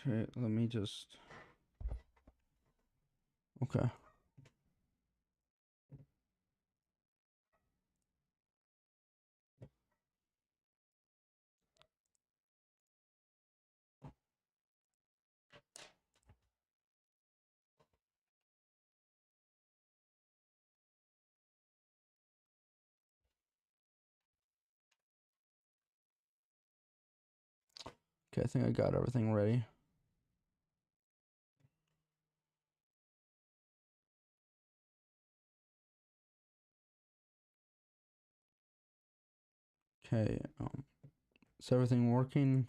Okay, let me just. Okay. Okay, I think I got everything ready. Okay, is everything working?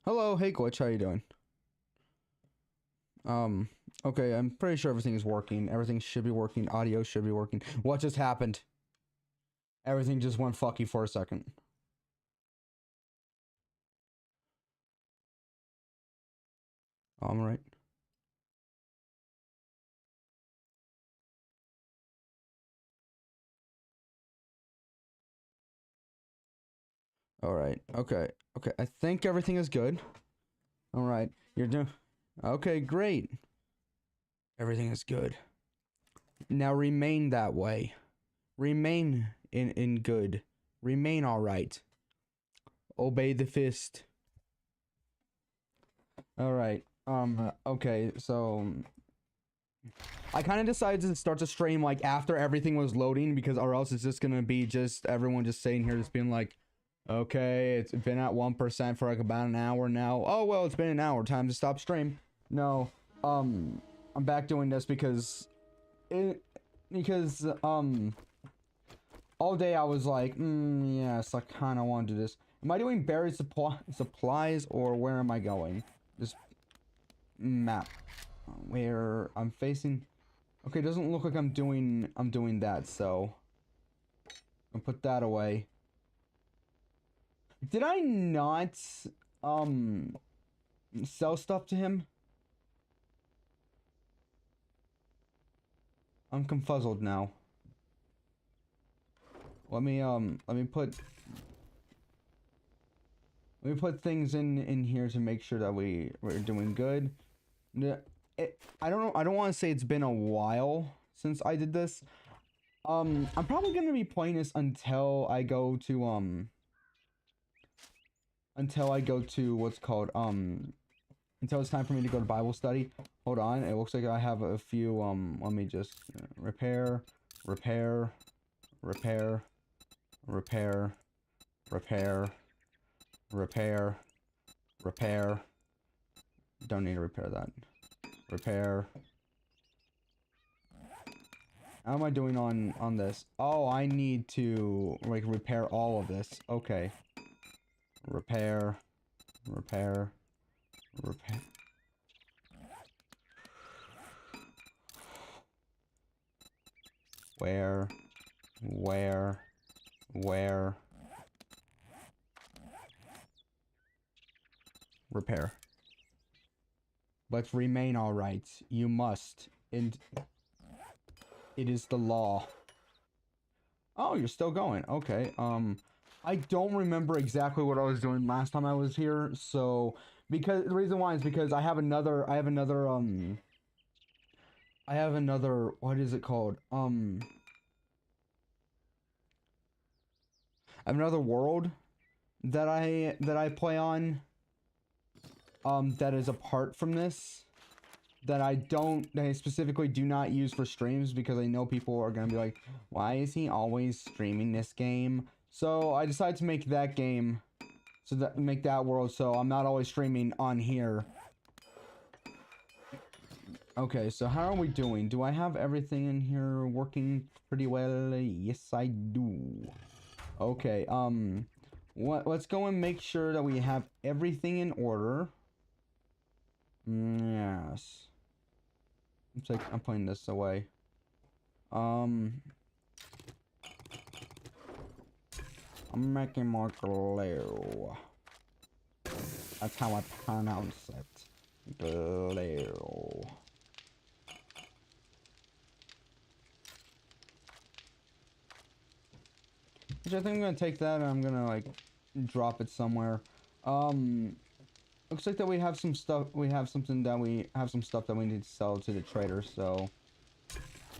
Hello, hey Glitch, how you doing? Um, okay, I'm pretty sure everything is working. Everything should be working. Audio should be working. What just happened? Everything just went fucky for a second. Alright. Alright, okay. Okay, I think everything is good. Alright, you're doing... Okay, great. Everything is good. Now remain that way. Remain in good. Remain alright. Obey the fist. Alright, okay, so... I kind of decided to start the stream, like, after everything was loading, because or else it's just gonna be just everyone just sitting here just being like, okay, it's been at 1% for like about an hour now. Oh, well, it's been an hour. Time to stop stream. No, I'm back doing this because all day I was like, yes, I kind of want to do this. Am I doing buried supplies or where am I going? This map where I'm facing. Okay, it doesn't look like I'm doing that, so I'll put that away. Did I not sell stuff to him? I'm confuzzled now. Let me put things in here to make sure that we're doing good. I don't know. I don't want to say it's been a while since I did this. I'm probably gonna be playing this until I go to what's called until it's time for me to go to Bible study. Hold on. It looks like I have a few let me just repair, repair, repair, repair, repair, repair, repair. Don't need to repair that. Repair. How am I doing on this? Oh, I need to like repair all of this. Okay. Repair. Repair. Repair. Where? Repair. But remain alright. You must. And it is the law. Oh, you're still going. Okay. I don't remember exactly what I was doing last time I was here, so because the reason why is because I have another what is it called? I have another world that I play on that is apart from this that I specifically do not use for streams because I know people are gonna be like, why is he always streaming this game? So I decided to make that game, make that world so I'm not always streaming on here. Okay, so how are we doing? Do I have everything in here working pretty well? Yes, I do. Okay, let's go and make sure that we have everything in order. Yes. I'm putting this away. I'm making more glue. That's how I pronounce it. Glue. Which I think I'm gonna take that and I'm gonna like drop it somewhere. looks like that we have some stuff. We have something that we have some stuff that we need to sell to the trader. So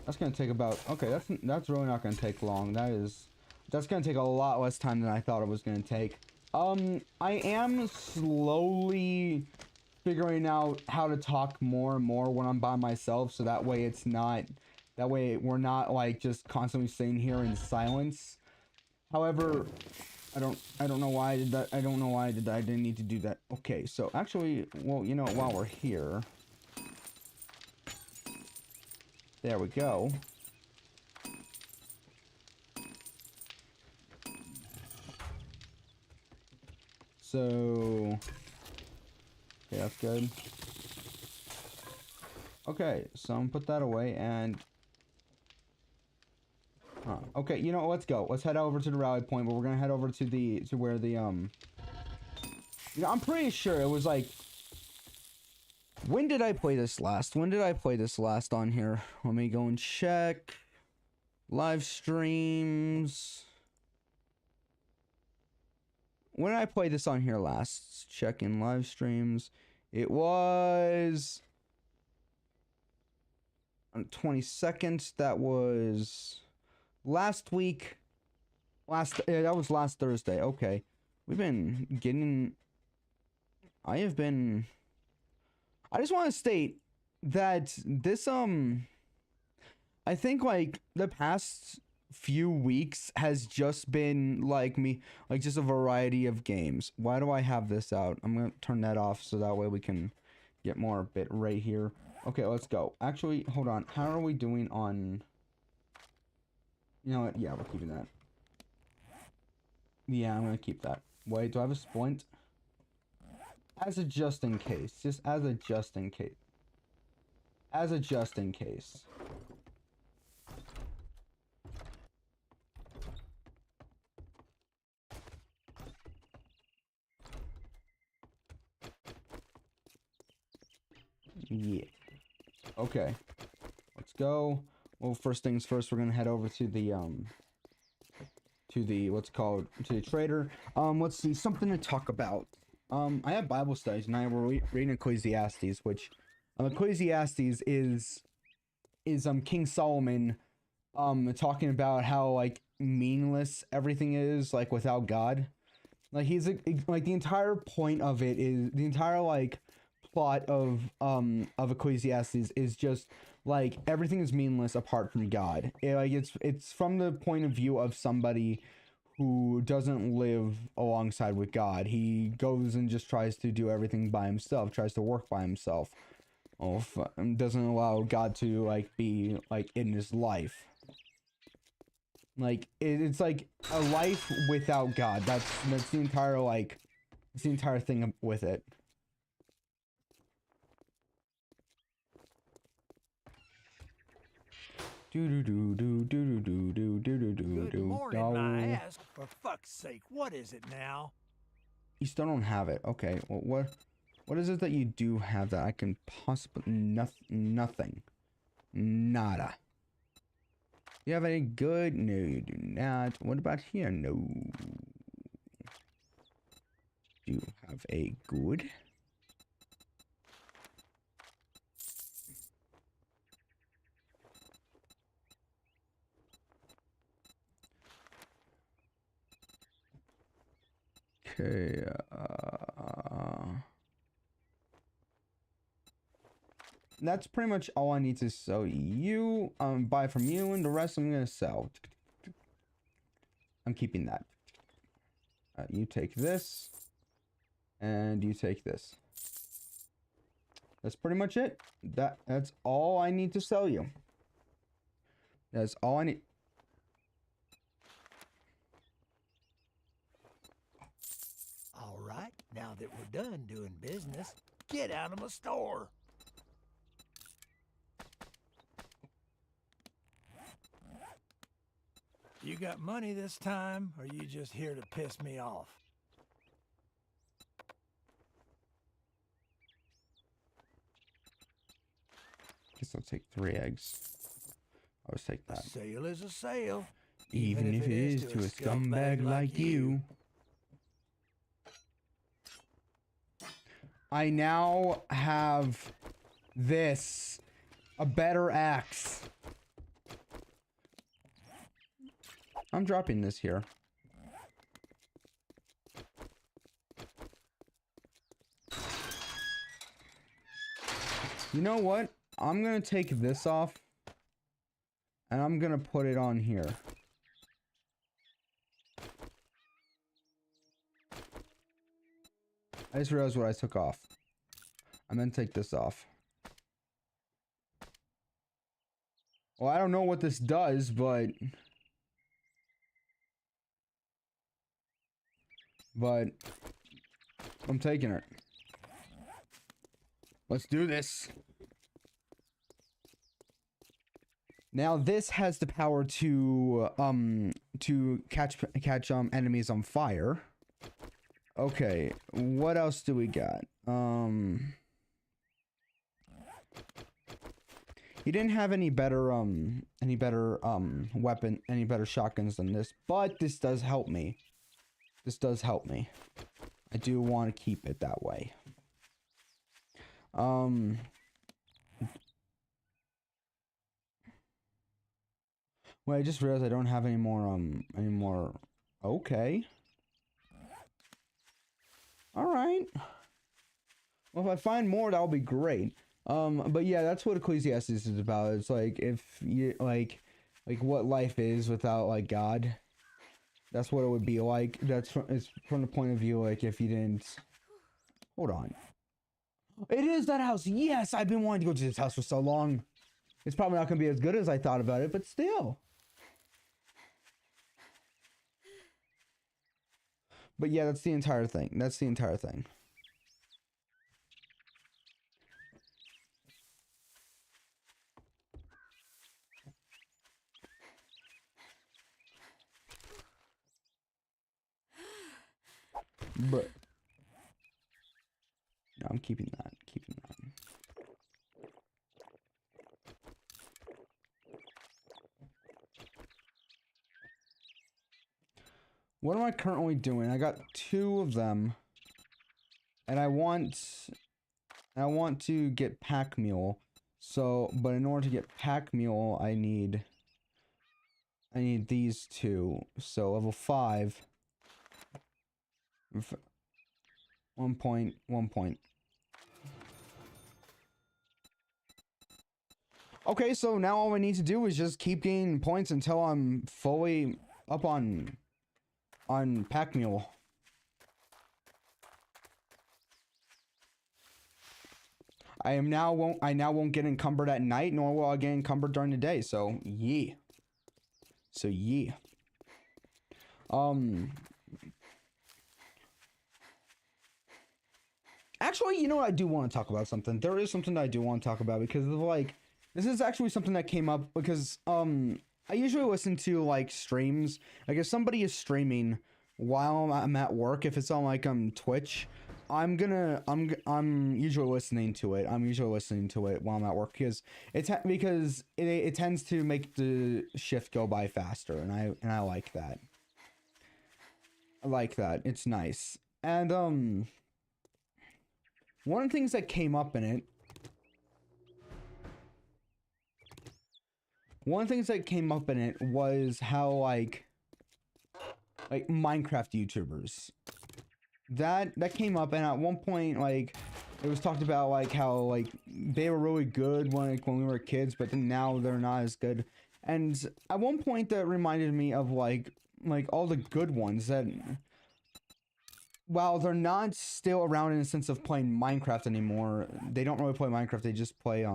that's gonna take about. Okay, that's really not gonna take long. That's gonna take a lot less time than I thought it was gonna take. I am slowly figuring out how to talk more and more when I'm by myself, so that way it's not. That way we're not like just constantly sitting here in silence. However, I don't know why I did that. I don't know why I did that. I didn't need to do that. Okay, so actually, well, you know, while we're here, there we go. So, okay, that's good. Okay, so I'm gonna put that away and okay, you know, let's go. Let's head over to the rally point, but we're gonna head over to where the you know, I'm pretty sure it was like, when did I play this last? When did I play this last on here? Let me go and check. Live streams. When did I play this on here last? Check in live streams. It was on 22nd. That was last week. That was last Thursday. Okay. We've been getting... I just want to state that this, I think, like, the past few weeks has just been, like, just a variety of games. Why do I have this out? I'm gonna turn that off so that way we can get more bit rate here. Okay, let's go. Actually, hold on. How are we doing on... You know what? Yeah, we're keeping that. Yeah, I'm gonna keep that. Wait, do I have a splint? As a just in case. Just as a just in case. As a just in case. Yeah. Okay. Let's go. Well, first things first, we're gonna head over to the to the trader. Let's see, something to talk about. I have Bible studies and I were reading Ecclesiastes, which Ecclesiastes is King Solomon talking about how like meaningless everything is, like without God. Like like the entire point of it is the entire like plot of Ecclesiastes is just like everything is meaninless apart from God. It's from the point of view of somebody who doesn't live alongside with God. He goes and just tries to do everything by himself, tries to work by himself. Doesn't allow God to like be like in his life. Like it's like a life without God. That's the entire like it's the entire thing with it. Good morning, my ass. For fuck's sake, what is it now? You still don't have it. Okay, well, what is it that you do have that I can possibly... Nothing. Nada. You have any good? No, you do not. What about here? No. Do you have a good? Okay, that's pretty much all I need to sell you. Buy from you, and the rest I'm gonna sell. I'm keeping that. You take this, and you take this. That's pretty much it. That's all I need to sell you. That's all I need. All right, now that we're done doing business, get out of my store. You got money this time, or you just here to piss me off? Guess I'll take 3 eggs. I'll just take that. A sale is a sale. Even if it is to a scumbag like you. I now have this. A better axe. I'm dropping this here. You know what? I'm gonna take this off. And I'm gonna put it on here. I just realized what I took off. I meant to take this off. Well, I don't know what this does, but I'm taking it. Let's do this. Now this has the power to catch enemies on fire. Okay, what else do we got? He didn't have any better weapon, any better shotguns than this, but this does help me. This does help me. I do want to keep it that way. Well, I just realized I don't have any more. Okay. Alright. Well, if I find more, that'll be great. But yeah, that's what Ecclesiastes is about. It's like, if you, like what life is without, like, God. That's what it would be like. It's from the point of view, like, if you didn't... Hold on. It is that house! Yes! I've been wanting to go to this house for so long. It's probably not gonna be as good as I thought about it, but still. But yeah, that's the entire thing. That's the entire thing. But no, I'm keeping that. Keeping that. What am I currently doing? I got 2 of them, and I want to get pack mule. So, but in order to get pack mule, I need these 2. So level 5. 1 point, 1 point. Okay, so now all I need to do is just keep gaining points until I'm fully up on pack mule. I now won't get encumbered at night, nor will I get encumbered during the day. So yeah. So yeah. Actually, you know what? I do want to talk about something. There is something that I do want to talk about because of, like, this is actually something that came up because I usually listen to, like, streams. Like, if somebody is streaming while I'm at work, if it's on, like, Twitch, I'm usually listening to it. I'm usually listening to it while I'm at work because it tends to make the shift go by faster, and I like that. I like that. It's nice. And one of the things that came up in it. One of the things that came up in it was how like Minecraft YouTubers. That came up, and at one point, like, it was talked about like how like they were really good when we were kids, but then now they're not as good. And at one point, that reminded me of like all the good ones that, while they're not still around in the sense of playing Minecraft anymore, they don't really play Minecraft. They just play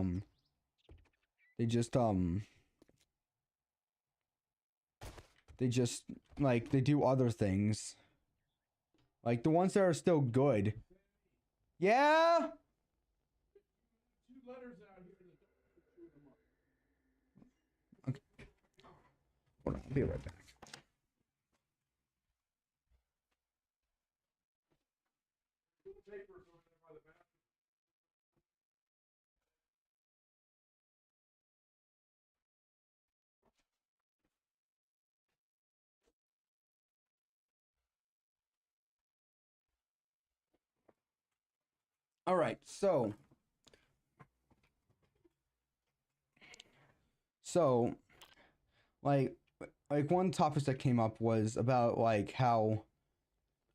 they do other things. Like the ones that are still good. Yeah. Okay. Hold on, I'll be right back. All right, so like one topic that came up was about like how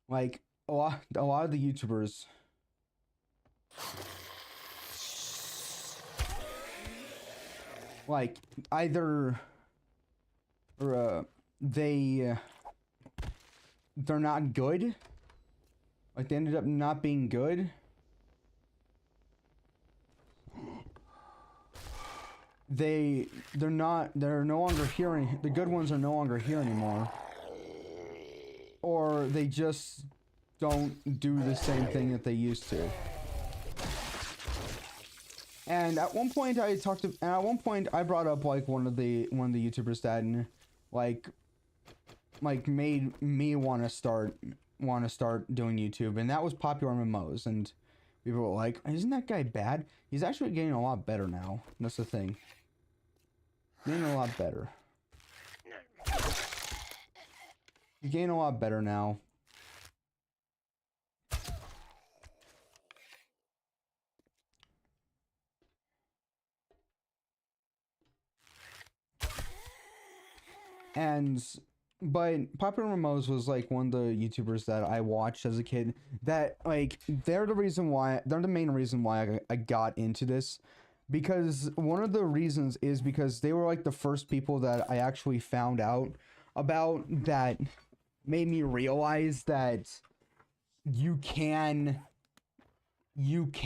like a lot of the YouTubers like either or they're not good, like they ended up not being good. They're no longer here. The good ones are no longer here anymore, or they just don't do the same thing that they used to. And at one point I brought up like one of the YouTubers that like made me want to start doing YouTube, and that was Popular MMOs. And people were like, isn't that guy bad? He's actually getting a lot better now. That's the thing. Getting a lot better. He's getting a lot better now. But Popular MMOs was like one of the YouTubers that I watched as a kid. That like they're the main reason why I got into this. Because one of the reasons is because they were like the first people that I actually found out about that made me realize that you can like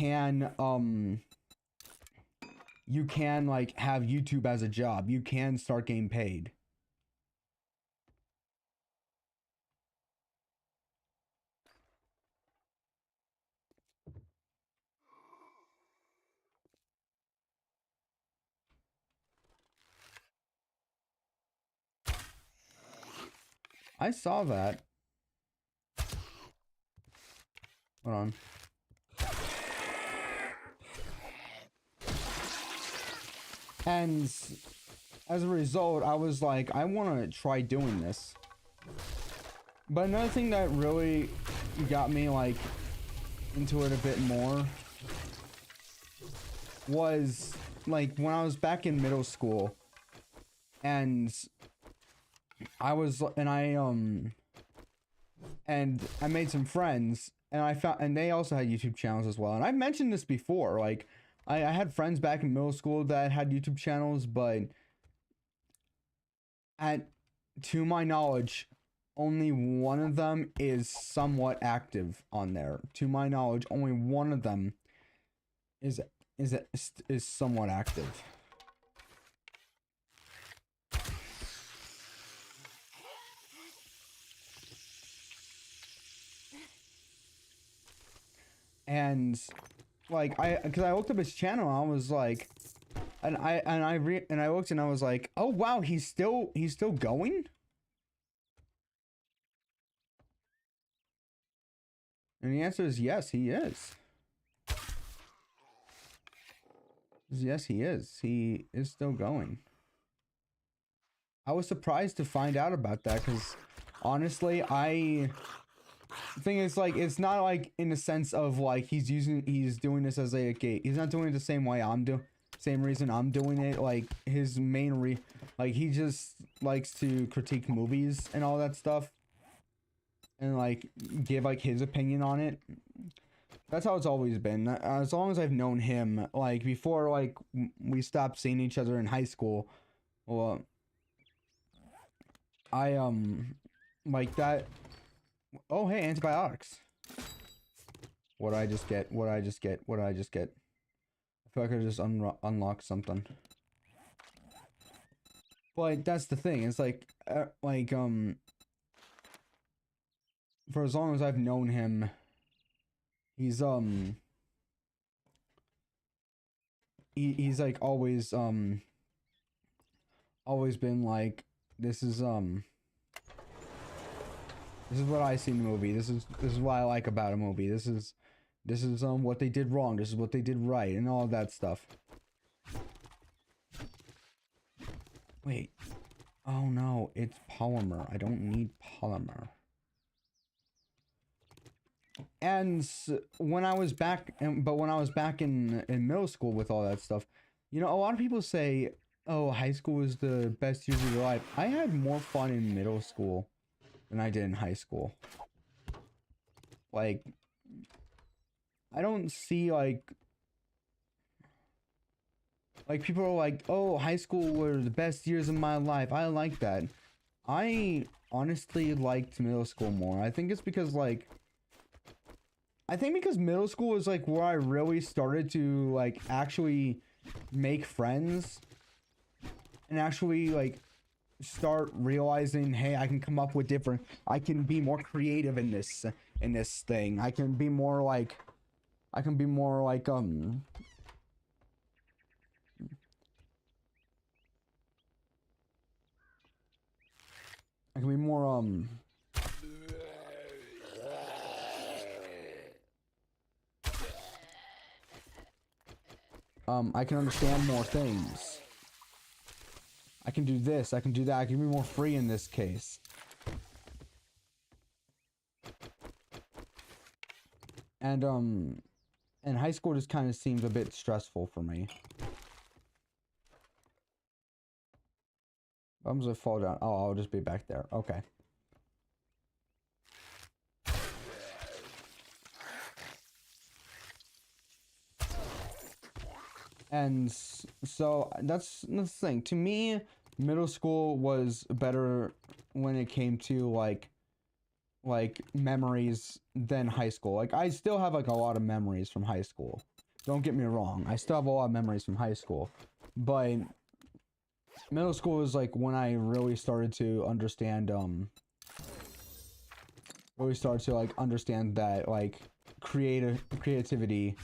have YouTube as a job. You can start getting paid. I saw that. Hold on. And as a result, I was like, I want to try doing this. But another thing that really got me like into it a bit more was like when I was back in middle school, and I made some friends, and they also had YouTube channels as well. And I've mentioned this before, like I had friends back in middle school that had YouTube channels, but to my knowledge, only one of them is somewhat active on there. To my knowledge, only one of them is somewhat active. And like because I looked up his channel, and I was like, and I looked and I was like, oh wow, he's still going. And the answer is yes, he is. Yes, he is. He is still going. I was surprised to find out about that, because honestly, the thing is, like, it's not like in the sense of like he's doing this as a gate. He's not doing it the same way same reason I'm doing it. Like his main like he just likes to critique movies and all that stuff, and like give like his opinion on it. That's how it's always been. As long as I've known him, like before, like we stopped seeing each other in high school. Well, I like that. Oh hey, antibiotics. What did I just get? What did I just get? What did I just get? I feel like I just unlocked something. But that's the thing. It's like for as long as I've known him, he's he's like always been like, this is what I see in the movie. This is what I like about a movie. This is what they did wrong. This is what they did right, and all of that stuff. Wait. Oh no, it's polymer. I don't need polymer. when I was back, when I was back in middle school with all that stuff, you know, a lot of people say, "Oh, high school was the best years of your life." I had more fun in middle school than I did in high school. Like, I don't see like people are like, "Oh, high school were the best years of my life." I like that. I honestly liked middle school more. I think it's because because middle school is like where I really started to like actually make friends and actually like start realizing, hey, I can come up with different, I can be more creative in this thing. I can be more like I can be more like I can be more I can understand more things. I can do this, I can do that. I can be more free in this case. And high school just kind of seems a bit stressful for me. I'm gonna fall down. Oh, I'll just be back there. Okay. And so that's the thing. To me, middle school was better when it came to like memories than high school. Like I still have like a lot of memories from high school. Don't get me wrong. I still have a lot of memories from high school. But middle school is like when I really started to understand that like creativity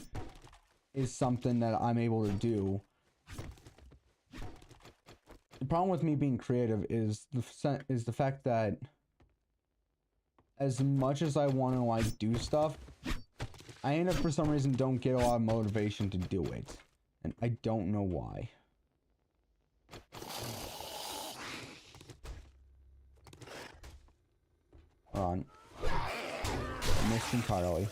is something that I'm able to do. The problem with me being creative is the fact that as much as I want to like do stuff, I end up for some reason don't get a lot of motivation to do it, and I don't know why. Hold on. I missed entirely.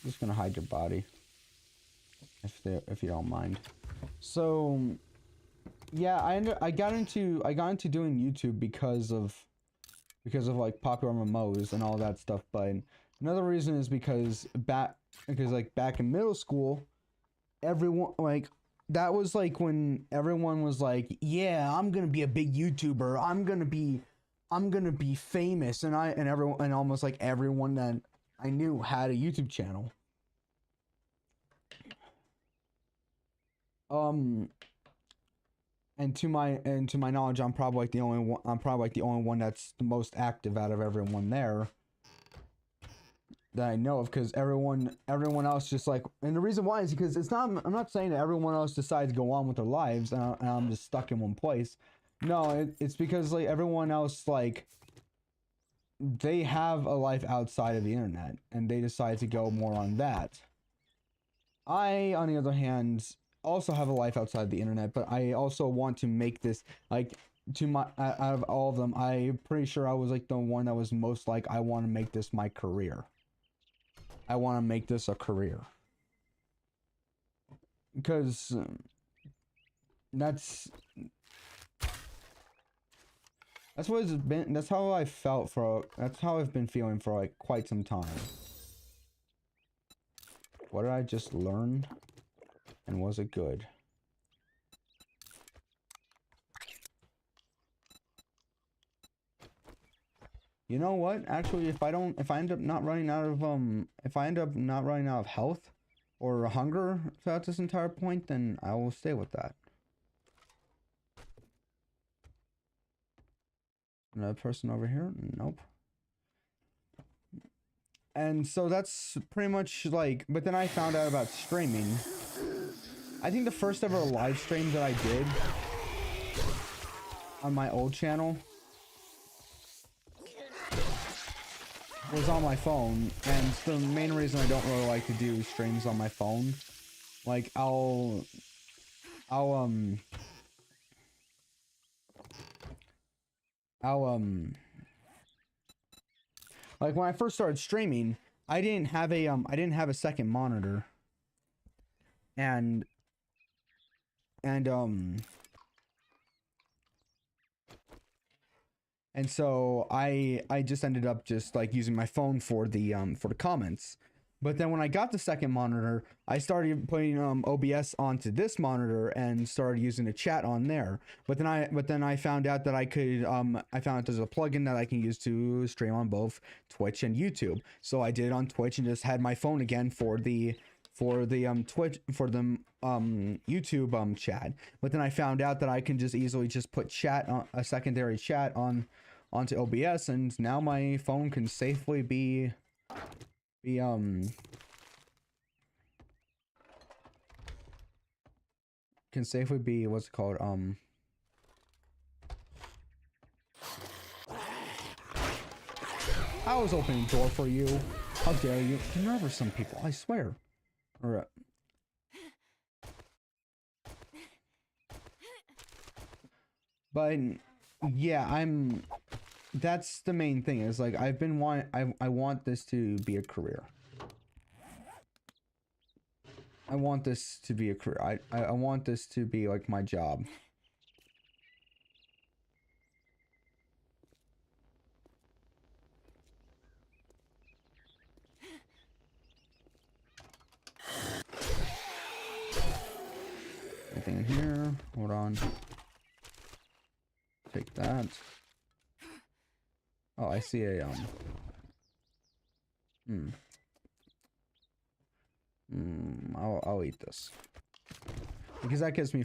Just gonna hide your body, if you don't mind. So, yeah, I got into doing YouTube because of like popular MMOs and all that stuff. But another reason is because back in middle school, everyone like that was like when everyone was like, yeah, I'm gonna be a big YouTuber. I'm gonna be famous, and almost like everyone that I knew had a YouTube channel. And to my knowledge, I'm probably like the only one that's the most active out of everyone there that I know of, because everyone else just like, and the reason why is because I'm not saying that everyone else decides to go on with their lives and I'm just stuck in one place. No, it's because like everyone else, like, they have a life outside of the internet and they decide to go more on that. I, on the other hand, also have a life outside the internet, but I also want to make this like, out of all of them, I'm pretty sure I was like the one that was most like, I want to make this my career. I want to make this a career. Because that's what it's been. That's how I felt that's how I've been feeling for like quite some time. What did I just learn? And was it good? You know what? Actually, if I end up not running out of health or hunger throughout this entire point, then I will stay with that. Another person over here? Nope. And so that's pretty much like, but then I found out about streaming. I think the first ever live stream that I did on my old channel was on my phone, and the main reason I don't really like to do streams on my phone, like I'll I'll like when I first started streaming, I didn't have a second monitor. And so I just ended up just like using my phone for the comments. But then when I got the second monitor, I started putting OBS onto this monitor and started using a chat on there. But then I found out that I could I found out there's a plugin that I can use to stream on both Twitch and YouTube. So I did it on Twitch and just had my phone again for the Twitch for the YouTube chat. But then I found out that I can just easily just put chat on a secondary chat onto OBS, and now my phone can safely be what's it called, I was opening the door for you. How dare you? You're never some people, I swear. Or but yeah, that's the main thing, is like I want this to be a career. I want this to be a career. I want this to be like my job. Anything in here? Hold on. Take that. Oh, I see a I'll eat this because that gives me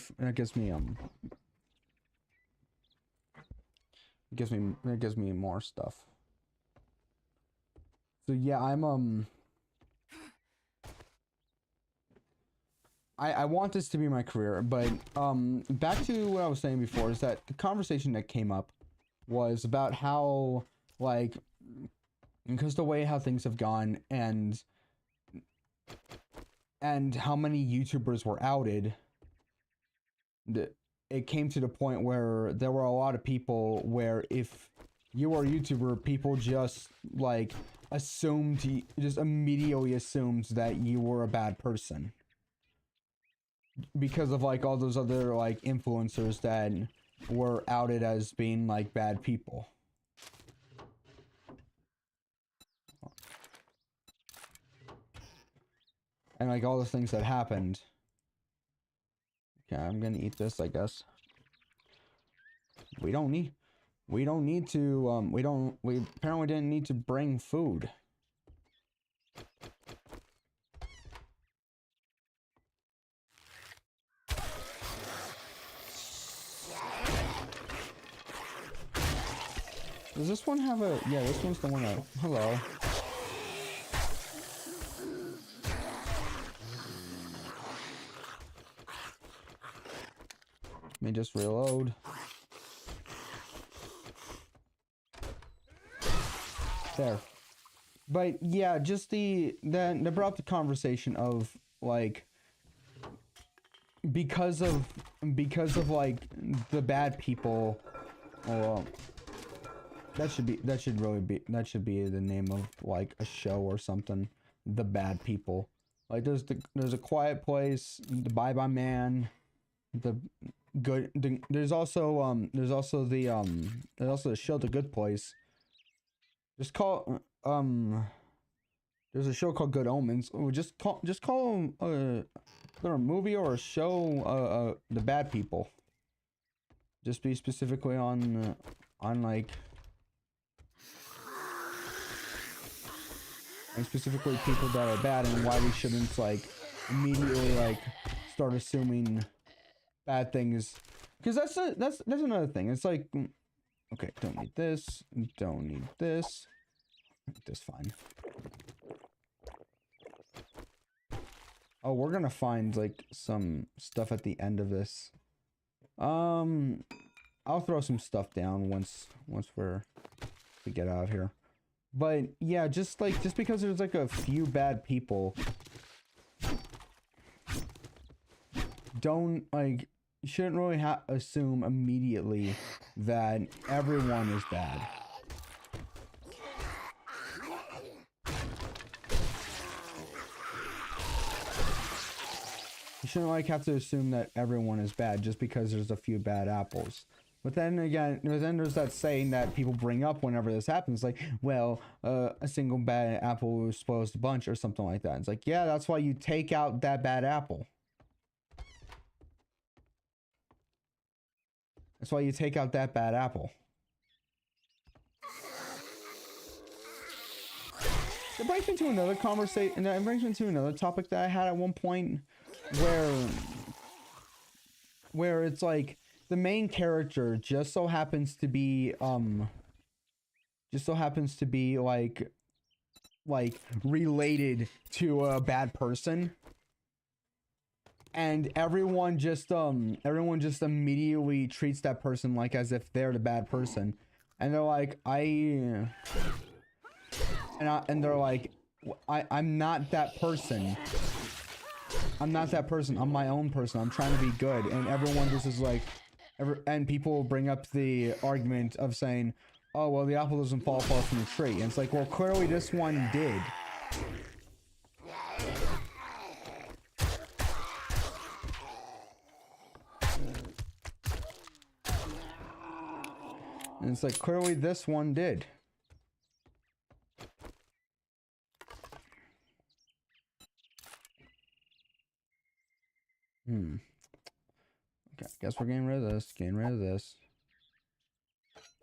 more stuff. So yeah, I want this to be my career, but back to what I was saying before, is that the conversation that came up was about how, like, because the way how things have gone and how many YouTubers were outed, it came to the point where there were a lot of people where if you were a YouTuber, people just like immediately assumed that you were a bad person because of like all those other like influencers that were outed as being like bad people. And like all the things that happened. Okay, I'm gonna eat this, I guess. We apparently didn't need to bring food. Does this one have a... Yeah, this one's the one that... Hello. Let me just reload. There. But yeah, just that brought up the conversation of like, because of like the bad people. Well, that should be the name of like a show or something. The Bad People. Like there's a Quiet Place, the Bye Bye Man, there's also the show The Good Place. Just call there's a show called Good Omens. Just call a movie or a show The Bad People. Just be specifically on like, and specifically people that are bad, and why we shouldn't like immediately like start assuming bad things, because that's another thing. It's like, okay, don't need this, don't need this, this fine. Oh, we're gonna find like some stuff at the end of this. I'll throw some stuff down once we get out of here. But yeah, just because there's like a few bad people, don't like, you shouldn't really assume immediately that everyone is bad. You shouldn't like have to assume that everyone is bad just because there's a few bad apples. But then again, there's that saying that people bring up whenever this happens, like, well, a single bad apple spoils the bunch or something like that. It's like, yeah, that's why you take out that bad apple. That's why you take out that bad apple. It brings me to another conversation, and it brings me to another topic that I had at one point, where it's like the main character just so happens to be like related to a bad person, and everyone just immediately treats that person like as if they're the bad person, and they're like, and they're like, I'm not that person. I'm not that person. I'm my own person. I'm trying to be good. And everyone just is like, and people bring up the argument of saying, oh, well, the apple doesn't fall far from the tree. And it's like, well, clearly this one did. And it's like, clearly this one did. Okay, guess we're getting rid of this. Getting rid of this.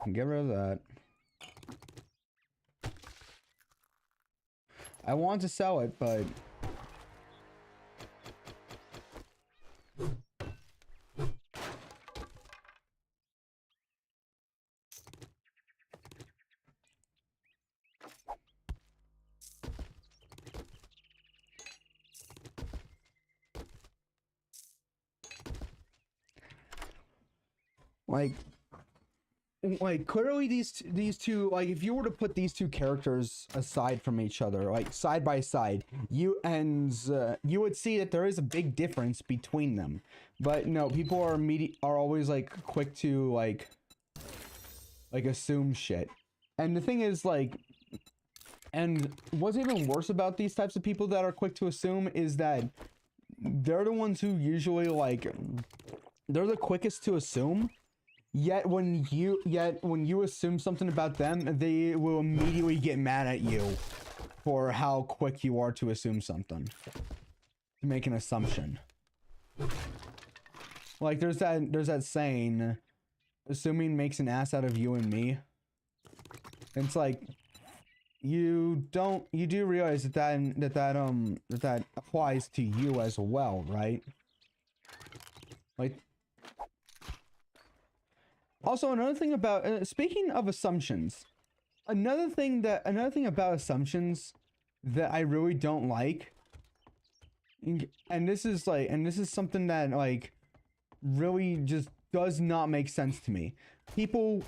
Can get rid of that. I want to sell it, but like clearly these two, like, if you were to put these two characters aside from each other, like side by side, you would see that there is a big difference between them. But no, people are always like quick to like assume shit. And the thing is, like, and what's even worse about these types of people that are quick to assume is that they're the ones who usually, like, they're the quickest to assume. Yet when you assume something about them, they will immediately get mad at you for how quick you are to assume something, to make an assumption. Like there's that saying, assuming makes an ass out of you and me. And it's like, you do realize that applies to you as well, right? Like, also, another thing about speaking of assumptions, another thing about assumptions that I really don't like, and this is something that, like, really just does not make sense to me. People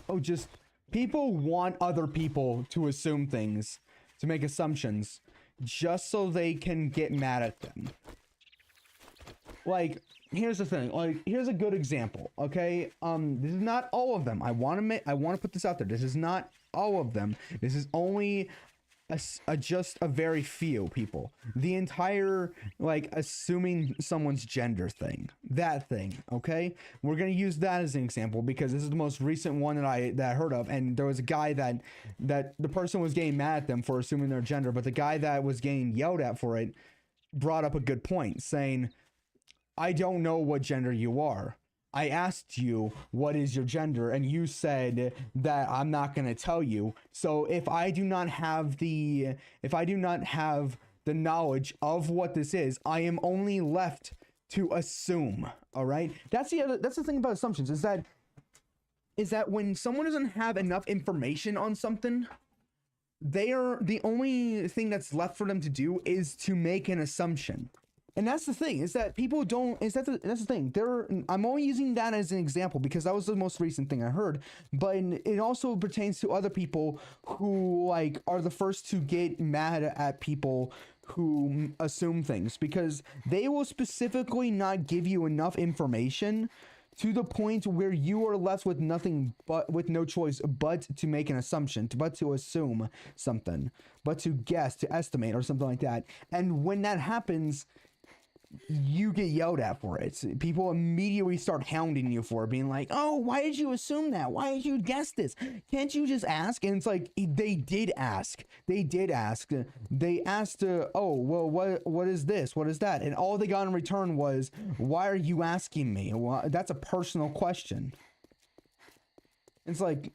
want other people to assume things, to make assumptions, just so they can get mad at them. Like, here's the thing, like, here's a good example, okay? This is not all of them. I want to put this out there. This is not all of them. This is only just a very few people. The entire, like, assuming someone's gender thing. That thing, okay? We're gonna use that as an example because this is the most recent one that I heard of, and there was a guy that the person was getting mad at them for assuming their gender, but the guy that was getting yelled at for it brought up a good point, saying, I don't know what gender you are. I asked you, what is your gender? And you said that I'm not going to tell you. So if I do not have the knowledge of what this is, I am only left to assume. All right. That's the thing about assumptions is that when someone doesn't have enough information on something, the only thing that's left for them to do is to make an assumption. And that's the thing, is that people don't, that's the thing. I'm only using that as an example because that was the most recent thing I heard, but it also pertains to other people who, like, are the first to get mad at people who assume things, because they will specifically not give you enough information to the point where you are left with nothing but with no choice but to make an assumption, but to assume something, but to guess, to estimate, or something like that. And when that happens, you get yelled at for it. People immediately start hounding you for it, being like, oh, why did you assume that? Why did you guess this? Can't you just ask? And it's like, they did ask. They asked, oh, well, what is this? What is that? And all they got in return was, why are you asking me? Well, that's a personal question. It's like,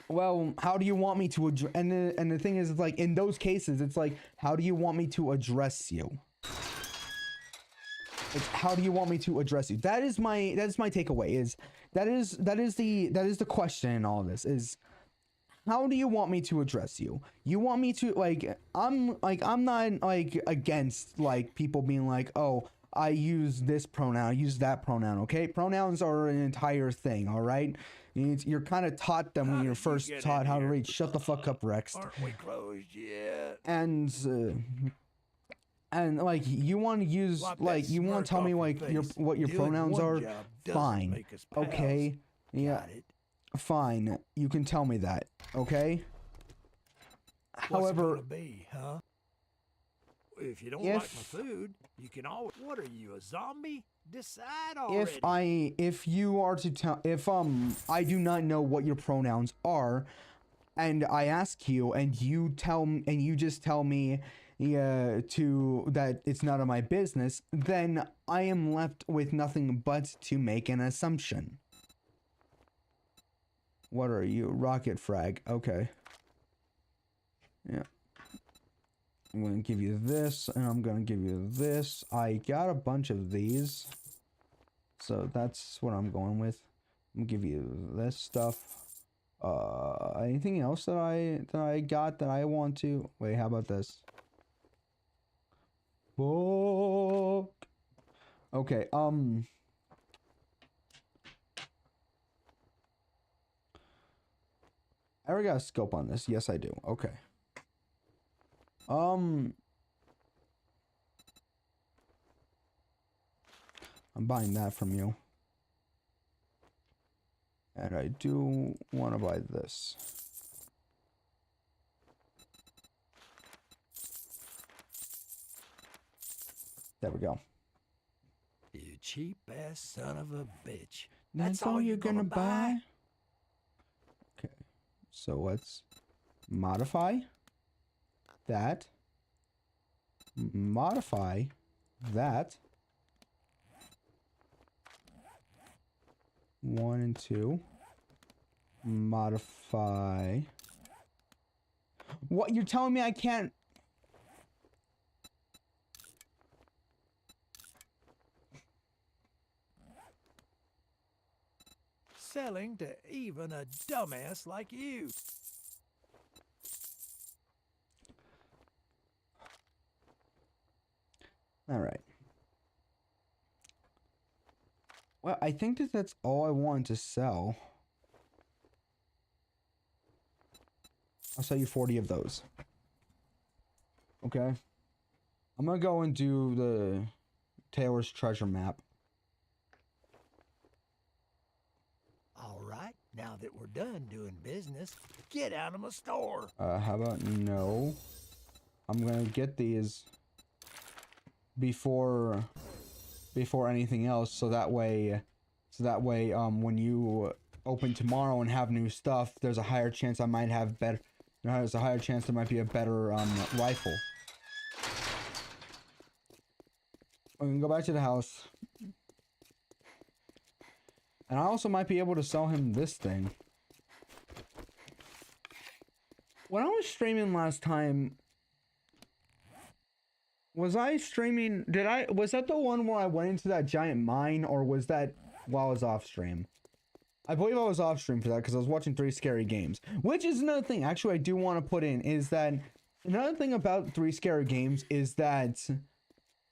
well, how do you want me to address? And the thing is, it's like, in those cases, it's like, how do you want me to address you? It's how do you want me to address you? That is my takeaway. That is the question in all of this is, how do you want me to address you? You want me to I'm not like against like people being like, oh, I use this pronoun, I use that pronoun. Okay, pronouns are an entire thing. All right, you're kind of taught them when you're first taught how to read. Shut the fuck up, Rex. Aren't we closed yet? And like you want to use like you want to tell me like what your pronouns are, fine, okay, yeah, fine, you can tell me that, okay. However, what's it gonna be, huh? If you don't like my food, you can always. What are you, a zombie? Decide already. If you are to tell, if I do not know what your pronouns are, and I ask you, and you just tell me that it's none of my business, then I am left with nothing but to make an assumption. What are you? Rocket frag. Okay. Yeah. I'm going to give you this, and I'm going to give you this. I got a bunch of these, so that's what I'm going with. I'm going to give you this stuff. Anything else that I got that I want to... Wait, how about this? Book. Okay, I already got a scope on this. Yes, I do. Okay. I'm buying that from you. And I do want to buy this. There we go. You cheap ass son of a bitch. That's all you're gonna buy? Okay. So let's modify that. Modify that. 1 and 2. Modify. What? You're telling me I can't... Selling to even a dumbass like you. All right. Well, I think that's all I wanted to sell. I'll sell you 40 of those. Okay. I'm gonna go and do the Taylor's treasure map. All right, now that we're done doing business, get out of my store. How about no? I'm gonna get these before anything else, so that way, when you open tomorrow and have new stuff, there's a higher chance I might have better. There's a higher chance there might be a better rifle. We can go back to the house. And I also might be able to sell him this thing. When I was streaming last time, was I streaming? Was that the one where I went into that giant mine, or was that while I was off stream? I believe I was off stream for that because I was watching 3 Scary Games, which is another thing. Actually, I do want to put in is that another thing about 3 Scary Games is that,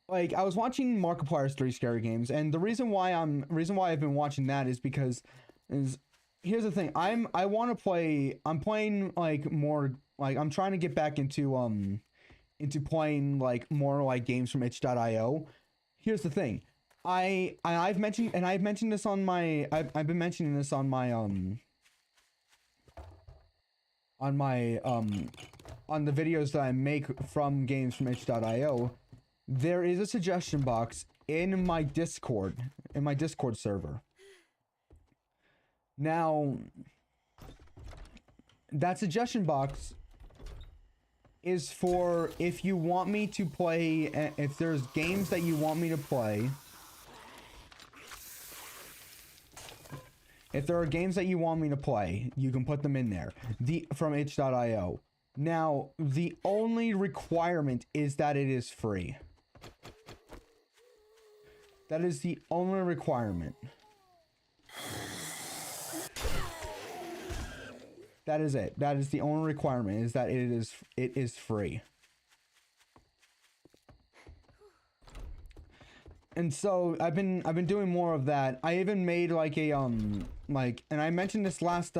like, I was watching Markiplier's 3 Scary Games, and the reason why I've been watching that is because here's the thing. I'm playing like more, like, I'm trying to get back into playing like more like games from itch.io. Here's the thing. I've mentioned this on my I've been mentioning this on my on the videos that I make from games from itch.io. There is a suggestion box in my Discord server. Now, that suggestion box is for if you want me to play, if there's games that you want me to play. If there are games that you want me to play, you can put them in there. From itch.io. Now, the only requirement is that it is free. That is the only requirement. That is it. That is the only requirement, is that it is free. And so I've been doing more of that. I even made like a and I mentioned this last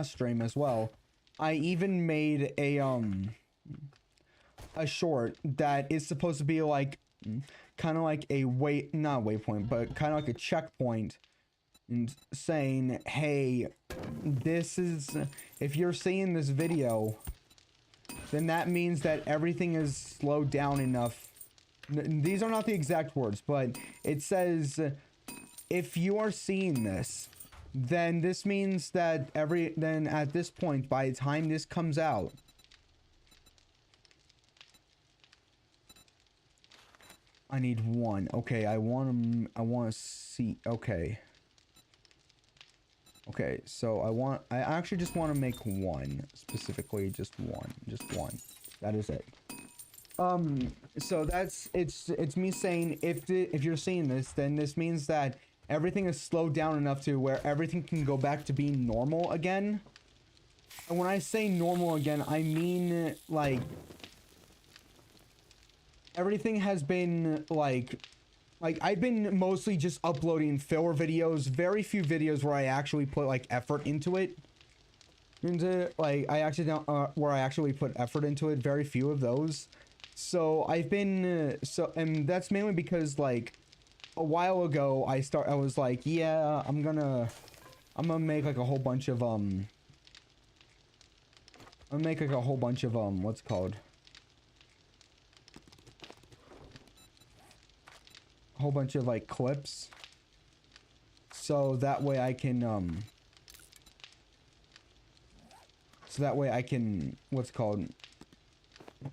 stream as well. I even made a short that is supposed to be like kind of like a not waypoint, but kind of like a checkpoint, and saying, hey, this is, if you're seeing this video, then that means that everything is slowed down enough. These are not the exact words, but it says, if you are seeing this, then this means that then at this point, by the time this comes out, I need one. Okay, I want to see. Okay. Okay, so I actually just want to make one, specifically just one. That is it. So it's me saying, if you're seeing this, then this means that everything is slowed down enough to where everything can go back to being normal again. And when I say normal again, I mean like everything has been like I've been mostly just uploading filler videos, very few videos where I actually put like effort into it. Like I actually don't where I actually put effort into it, very few of those. So I've been and that's mainly because like a while ago I was like, yeah, I'm gonna make like a whole bunch of what's it called? A whole bunch of like clips. So that way I can what's it called?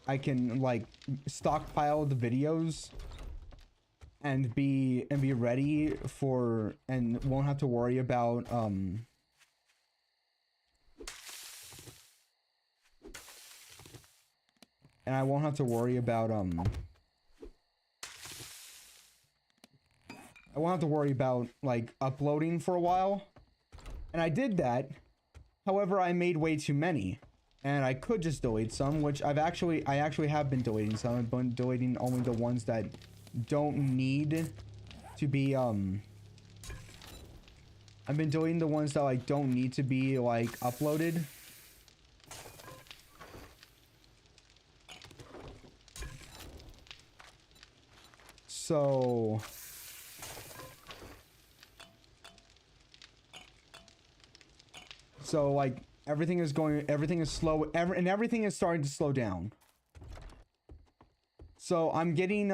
I can like stockpile the videos and be ready for, and won't have to worry about and I won't have to worry about like uploading for a while. And I did that. However, I made way too many. And I could just delete some, which I actually have been deleting some. I've been deleting only the ones that don't need to be I've been deleting the ones that like don't need to be like uploaded. So like everything is slow, and everything is starting to slow down. So I'm getting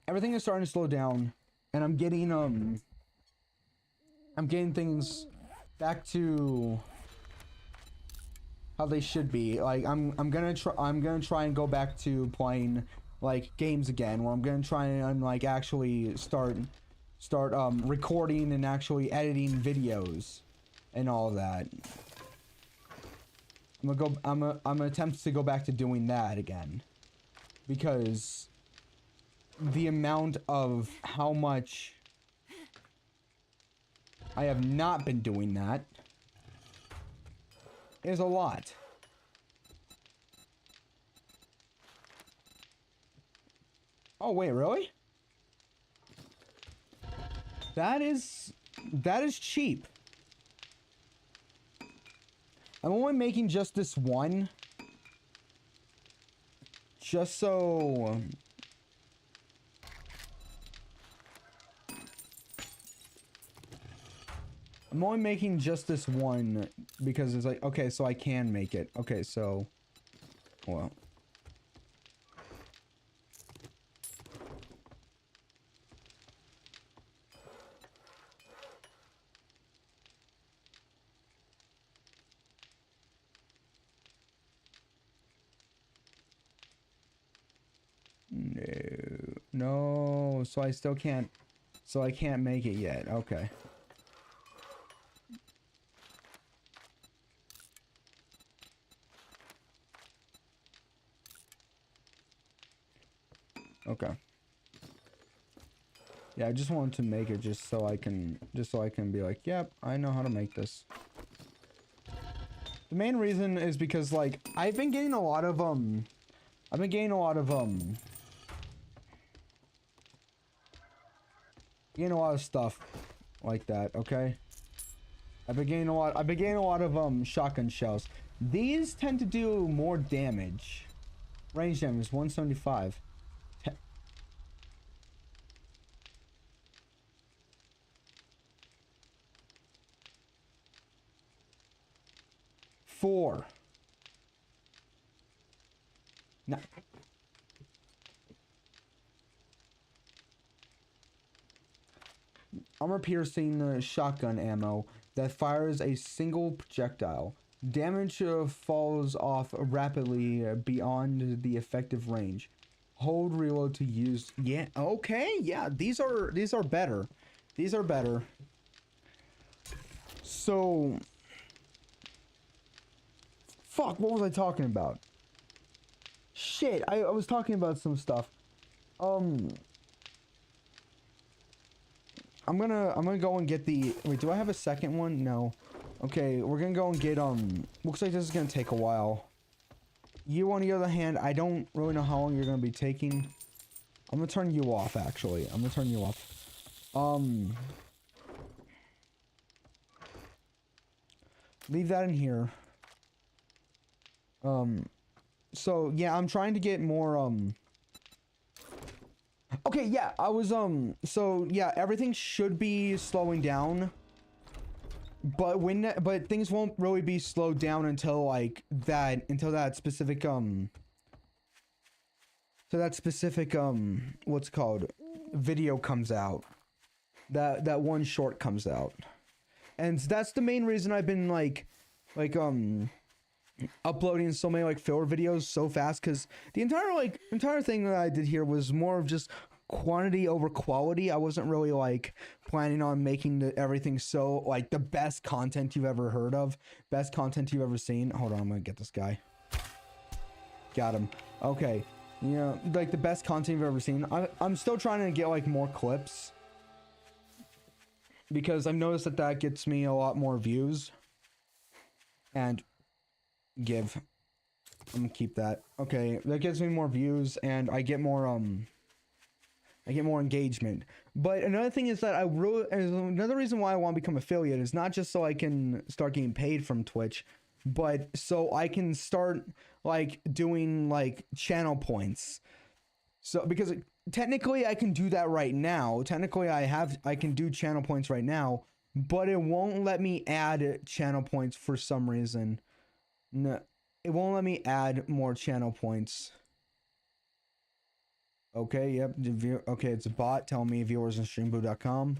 everything is starting to slow down, and I'm getting things back to how they should be. Like I'm gonna try and go back to playing like games again, where I'm gonna try and like actually start recording and actually editing videos and all that. I'm gonna attempt to go back to doing that again, because the amount of how much I have not been doing that is a lot. Oh wait, really? That is cheap. I'm only making just this one, just so I'm only making just this one because it's like, okay, so I can make it. Okay, so, well. No, so I still can't, so I can't make it yet. Okay. Okay. Yeah, I just wanted to make it just so I can be like, yep, I know how to make this. The main reason is because, like, I've been getting a lot of stuff like that, okay? I've been getting a lot of shotgun shells. These tend to do more damage. Range damage is 175. Four. No. Armor-piercing shotgun ammo that fires a single projectile. Damage falls off rapidly beyond the effective range. Hold reload to use. Yeah, okay, yeah, these are better. These are better. So, fuck, what was I talking about? Shit, I was talking about some stuff. I'm gonna go and get the, wait, do I have a second one? No. Okay, we're gonna go and get, looks like this is gonna take a while. You, on the other hand, I don't really know how long you're gonna be taking. I'm gonna turn you off, actually. I'm gonna turn you off. Leave that in here. So, yeah, I'm trying to get more, okay, yeah, I was, so, yeah, everything should be slowing down. But but things won't really be slowed down until, like, until that specific, what's it called, video comes out. That one short comes out. And that's the main reason I've been, uploading so many, like, filler videos so fast, because the entire thing that I did here was more of just quantity over quality. I wasn't really, like, planning on making everything so, like, the best content you've ever heard of, best content you've ever seen. Hold on, I'm gonna get this guy. Got him. Okay. You know, like, the best content you've ever seen. I'm still trying to get, like, more clips, because I've noticed that gets me a lot more views. And I'm gonna keep that. Okay, that gives me more views, and I get more engagement. But another thing is that another reason why I want to become affiliate is not just so I can start getting paid from Twitch, but so I can start, like, doing, like, channel points. So, because technically I can do that right now. Technically I can do channel points right now, but it won't let me add channel points for some reason. No, it won't let me add more channel points. Okay, yep. Okay, it's a bot telling me viewers on streamboo.com.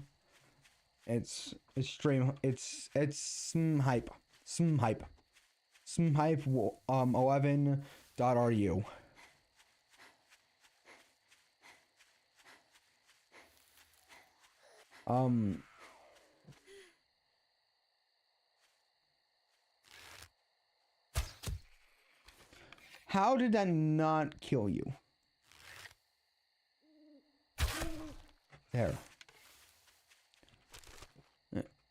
It's stream. It's Smhype. Smhype. Smhype 11.ru. How did that not kill you? There.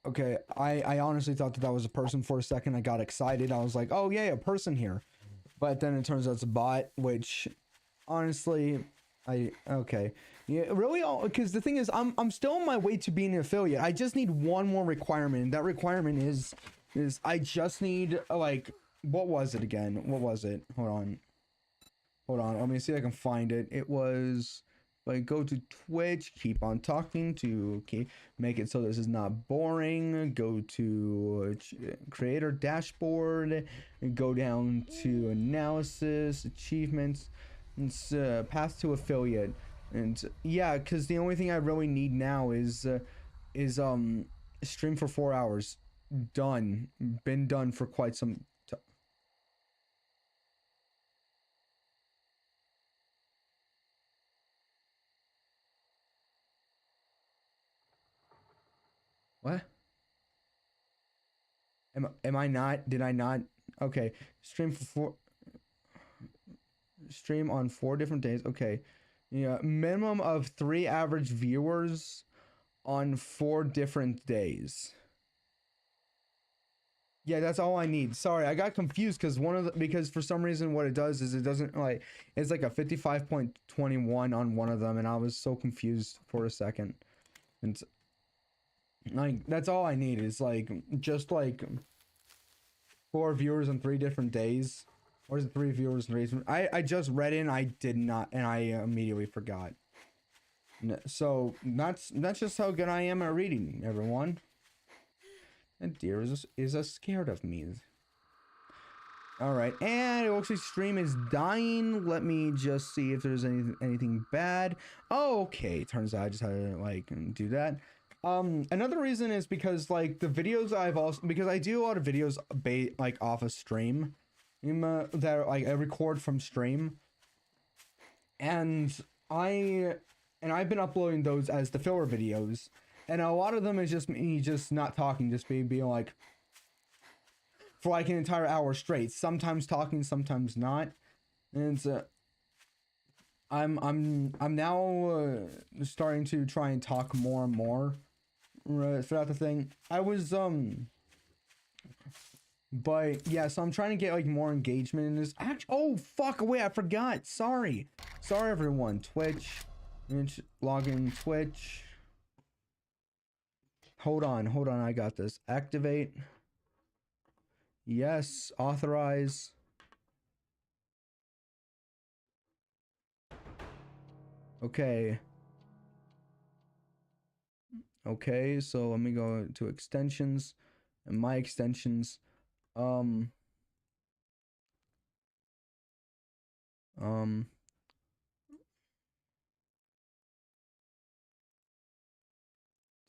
Okay, I honestly thought that was a person for a second. I got excited. I was like, oh yeah, a person here. But then it turns out it's a bot, which honestly, okay. Yeah, really, because the thing is, I'm still on my way to being an affiliate. I just need one more requirement. And that requirement is I just need, like, what was it again? What was it? Hold on. Let me see if I can find it. It was like go to Twitch, keep on talking to make it so this is not boring. Go to creator dashboard and go down to analysis, achievements, and path to affiliate. And yeah, because the only thing I really need now is stream for 4 hours. Done. Been done for quite some time. What? Am I not? Did I not? Okay. Stream on 4 different days. Okay. Yeah, minimum of 3 average viewers on 4 different days. Yeah, that's all I need. Sorry, I got confused because for some reason what it does is it doesn't like, it's like a 55.21 on one of them, and I was so confused for a second. And like that's all I need is like just like 4 viewers on 3 different days. Or is it 3 viewers and 3 different? I just read it and I did not, and I immediately forgot. So that's just how good I am at reading, everyone. And deer is scared of me. All right, and it looks like stream is dying. Let me just see if there's anything bad. Oh, okay. Turns out I just had to like do that. Another reason is because like the videos because I do a lot of videos like off a stream, that like I record from stream, and I've been uploading those as the filler videos, and a lot of them is just me just not talking, just being like for like an entire hour straight, sometimes talking, sometimes not, and I'm now starting to try and talk more and more throughout the thing. I was but yeah, so I'm trying to get like more engagement in this. Oh fuck! Wait, I forgot. Sorry everyone. Twitch, log in Twitch. Hold on. I got this. Activate. Yes. Authorize. Okay. Okay, so let me go to extensions and my extensions.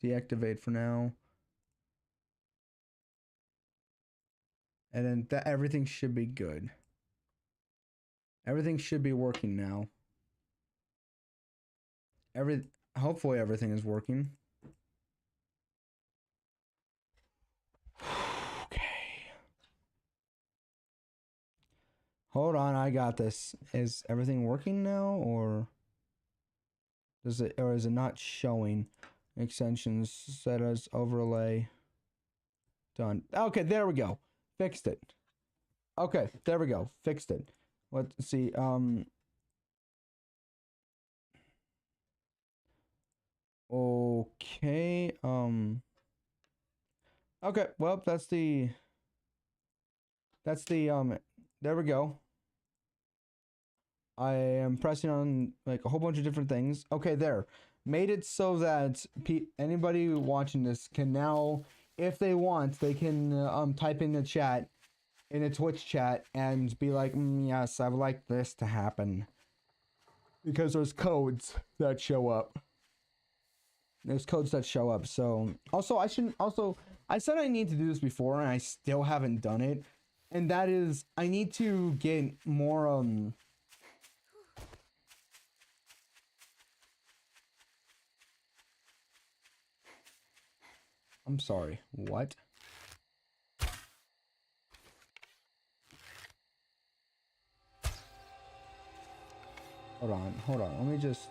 Deactivate for now. And then everything should be good. Everything should be working now. Hopefully everything is working. Okay. Hold on, I got this. Is everything working now, or is it not showing? Extensions set as overlay. Done. Okay, there we go. Fixed it. Okay, there we go. Fixed it. Let's see. Okay. Okay, well, that's the there we go. I am pressing on like a whole bunch of different things. Okay, there. Made it so that anybody watching this can now, if they want, they can type in the chat, in a Twitch chat, and be like, yes, I would like this to happen. Because there's codes that show up. So also I said I need to do this before and I still haven't done it. And that is, I need to get more I'm sorry, what? Hold on, let me just...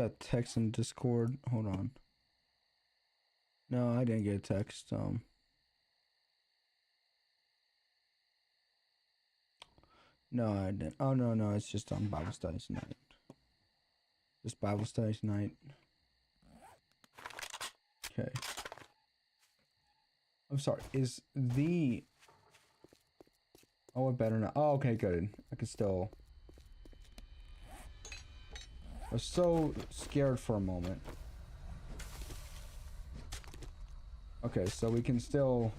got text in Discord. Hold on. No, I didn't get a text. No, I didn't. Oh no, it's just Bible studies tonight. Just Bible studies tonight. Okay. I'm sorry. Is the... Oh, it better not. Oh, okay, good. I can still... I was so scared for a moment. Okay, so we can still...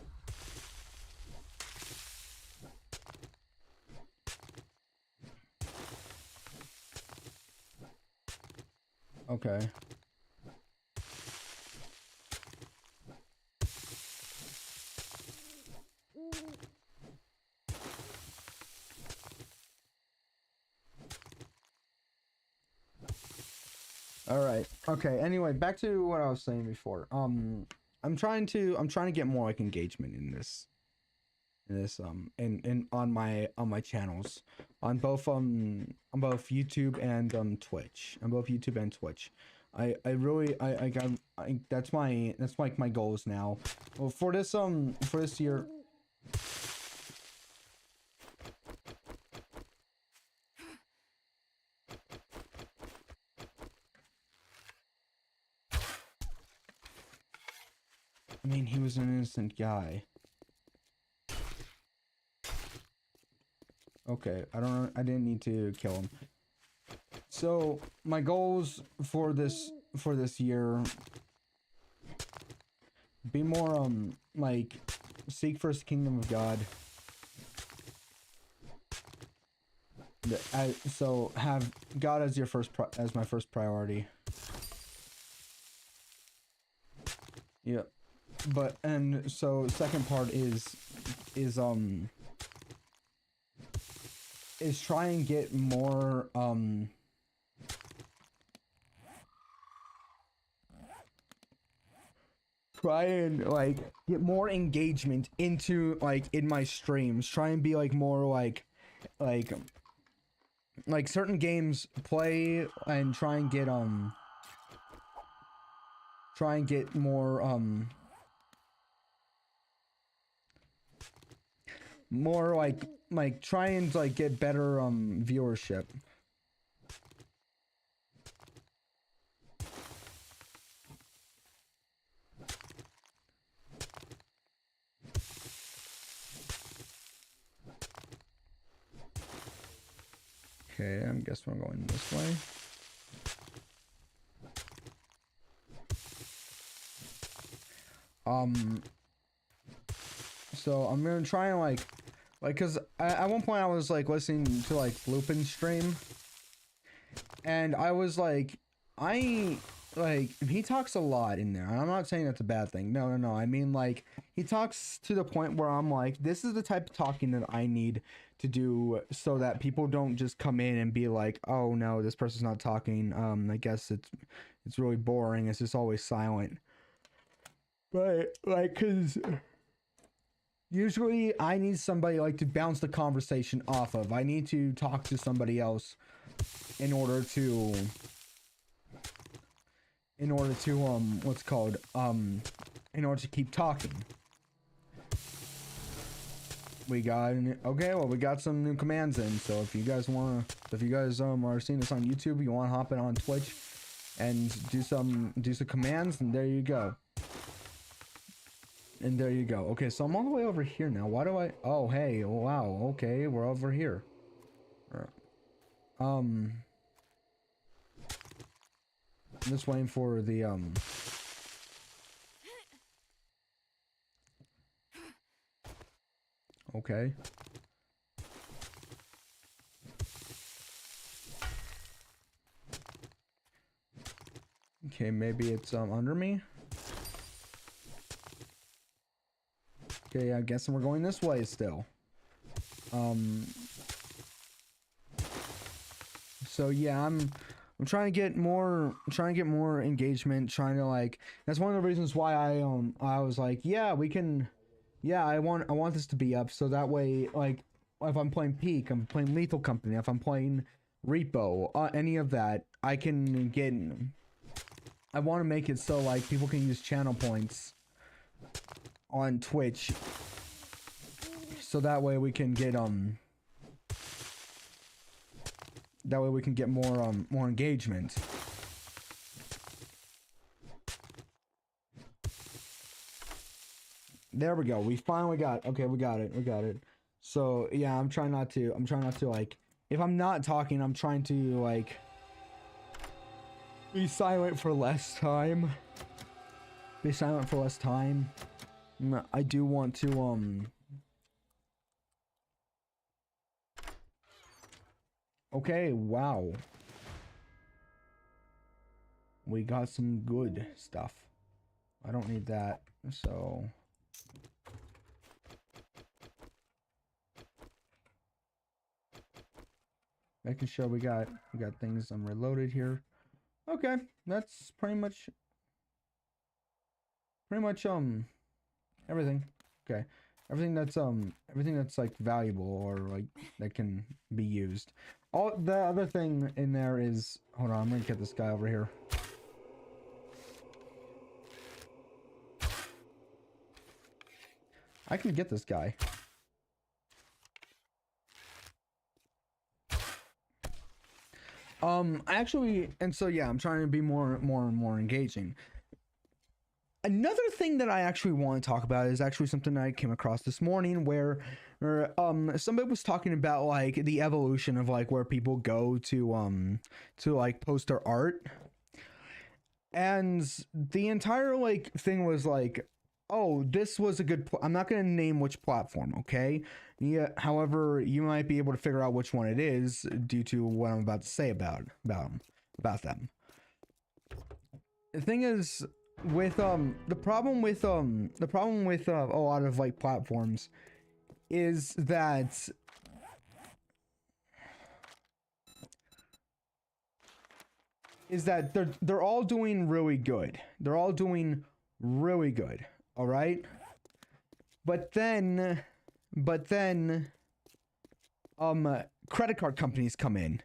Okay. All right. Okay. Anyway, back to what I was saying before. I'm trying to get more like engagement in this on my channels on both YouTube and Twitch. On both YouTube and Twitch. I really that's like my goals now. Well, for this year. I mean, he was an innocent guy. Okay, I didn't need to kill him. So, my goals for this year, be more, like, seek first the kingdom of God. So, have God as your as my first priority. Yep. But, and so second part is try and get more, try and like get more engagement into like in my streams. Try and be like more like certain games play and try and get more more like try and like get better viewership. Okay, I guess we're going this way. So I'm gonna try and like cause at one point I was like listening to like Lupin's stream, and I was like, he talks a lot in there, and I'm not saying that's a bad thing. No, I mean, like, he talks to the point where I'm like, this is the type of talking that I need to do so that people don't just come in and be like, oh no, this person's not talking. I guess it's really boring. It's just always silent. But like, cause usually I need somebody like to bounce the conversation off of. I need to talk to somebody else in order to what's called in order to keep talking. We got we got some new commands in, so if you guys are seeing this on YouTube, you want to hop in on Twitch and do some commands, and there you go. And there you go. Okay, so I'm all the way over here now. Why do I... Oh, hey. Wow. Okay, we're over here. I'm just waiting for the, Okay. Okay, maybe it's, under me? Okay, I guess we're going this way still. So yeah, I'm trying to get more engagement, trying to like, that's one of the reasons why I was like, yeah, we can, yeah, I want this to be up, so that way, like, if I'm playing Peak, I'm playing Lethal Company, if I'm playing Repo, any of that, I can get, I want to make it so like people can use channel points on Twitch, so that way we can get more engagement. There we go. We finally got, okay, we got it. So yeah, I'm trying not to like, if I'm not talking, I'm trying to like be silent for less time. I do want to okay, wow. We got some good stuff. I don't need that, so making sure we got things reloaded here. Okay, that's pretty much everything. Okay, everything that's like valuable or like that can be used. All the other thing in there is, hold on, I'm gonna get this guy over here. I can get this guy. Actually, and so yeah, I'm trying to be more engaging. Another thing that I actually want to talk about is actually something I came across this morning, where somebody was talking about like the evolution of like where people go to like post their art, and the entire like thing was like, oh, this was a good I'm not going to name which platform, okay? Yeah, however, you might be able to figure out which one it is due to what I'm about to say about them. The thing is, with the problem with a lot of like platforms is that they're all doing really good. They're all doing really good. All right? But then credit card companies come in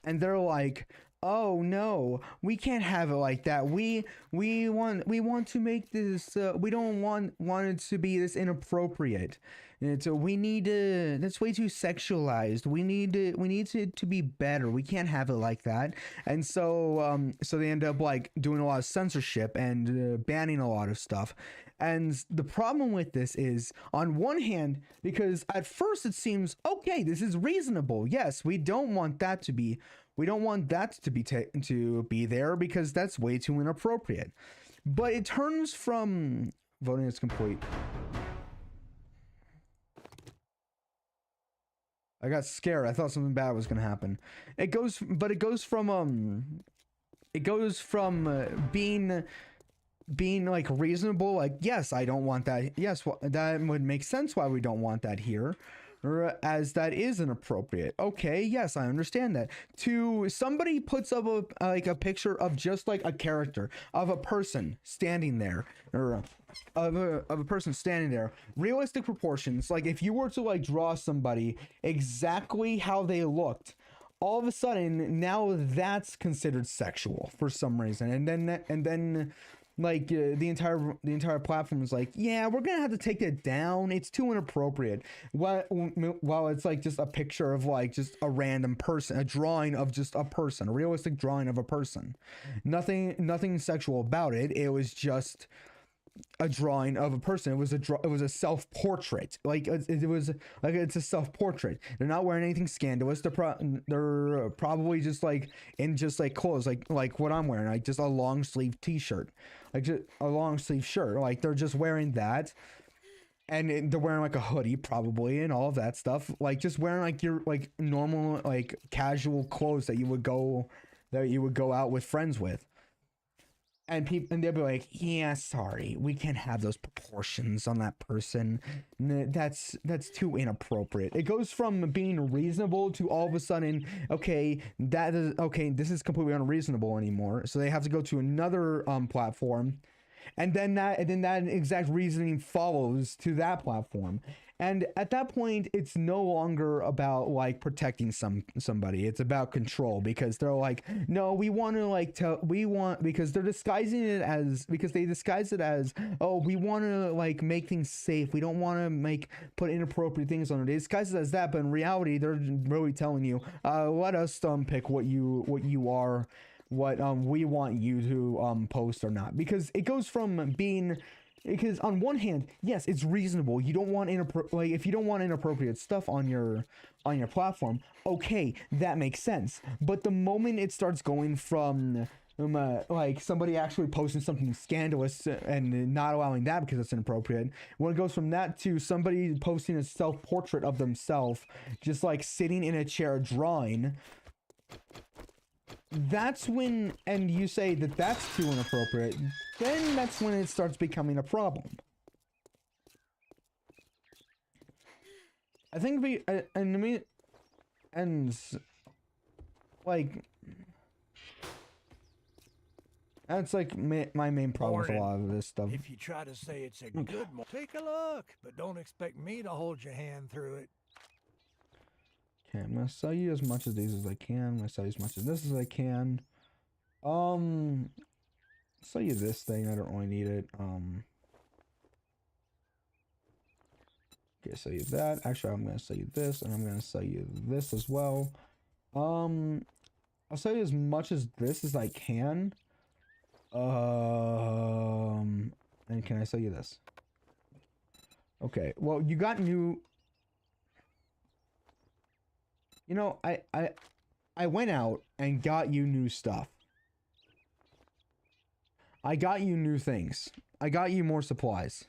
and they're like, oh no, we can't have it like that. We want to make this we don't want it to be this inappropriate. And so we need to, that's way too sexualized. We need it to be better. We can't have it like that. And so so they end up like doing a lot of censorship and banning a lot of stuff. And the problem with this is, on one hand, because at first it seems, okay, this is reasonable. Yes, we don't want that to be to be there because that's way too inappropriate. But it turns from voting is complete. I got scared. I thought something bad was going to happen. It goes from being like reasonable, like, yes, I don't want that. Yes, well, that would make sense why we don't want that here, or as that is inappropriate. Okay, yes, I understand that. To somebody puts up a picture of just like a character of a person standing there, or of a person standing there, realistic proportions. Like if you were to like draw somebody exactly how they looked, all of a sudden now that's considered sexual for some reason, and then like the entire platform is like, yeah, we're gonna have to take it down. It's too inappropriate. While it's like just a picture of like just a random person, a drawing of just a person, a realistic drawing of a person. Nothing sexual about it. It was just a drawing of a person. It was a self-portrait. Like it was like, it's a self-portrait. They're not wearing anything scandalous. They're probably just like in just like clothes, like what I'm wearing, like just a long sleeve t-shirt, like just a long sleeve shirt. Like they're just wearing that, and they're wearing like a hoodie probably and all of that stuff. Like just wearing like your like normal like casual clothes that you would go out with friends with. And they'll be like, yeah, sorry, we can't have those proportions on that person. That's too inappropriate. It goes from being reasonable to all of a sudden, okay, this is completely unreasonable anymore. So they have to go to another platform, and then that exact reasoning follows to that platform. And at that point, it's no longer about like protecting somebody. It's about control, because they're like, no, we want to like because they're disguising it as, because they disguise it as, oh, we want to like make things safe. We don't want to put inappropriate things on it. They disguise it as that, but in reality, they're really telling you, let us pick what you are, what we want you to post or not. Because it goes from being, because on one hand, yes, it's reasonable. You don't want if you don't want inappropriate stuff on your platform, okay, that makes sense. But the moment it starts going from like somebody actually posting something scandalous and not allowing that because it's inappropriate, when it goes from that to somebody posting a self-portrait of themselves just like sitting in a chair drawing, that's when, and you say that that's too inappropriate, then that's when it starts becoming a problem. I think like, that's like my main problem with a lot of this stuff. If you try to say it's a good morning, take a look, but don't expect me to hold your hand through it. Okay, I'm gonna sell you as much of these as I can. I'm gonna sell you as much of this as I can. Sell you this thing. I don't really need it. Okay, sell you that. Actually, I'm gonna sell you this, and I'm gonna sell you this as well. I'll sell you as much as this as I can. And can I sell you this? Okay. Well, you got new. You know, I went out and got you new stuff. I got you new things. I got you more supplies.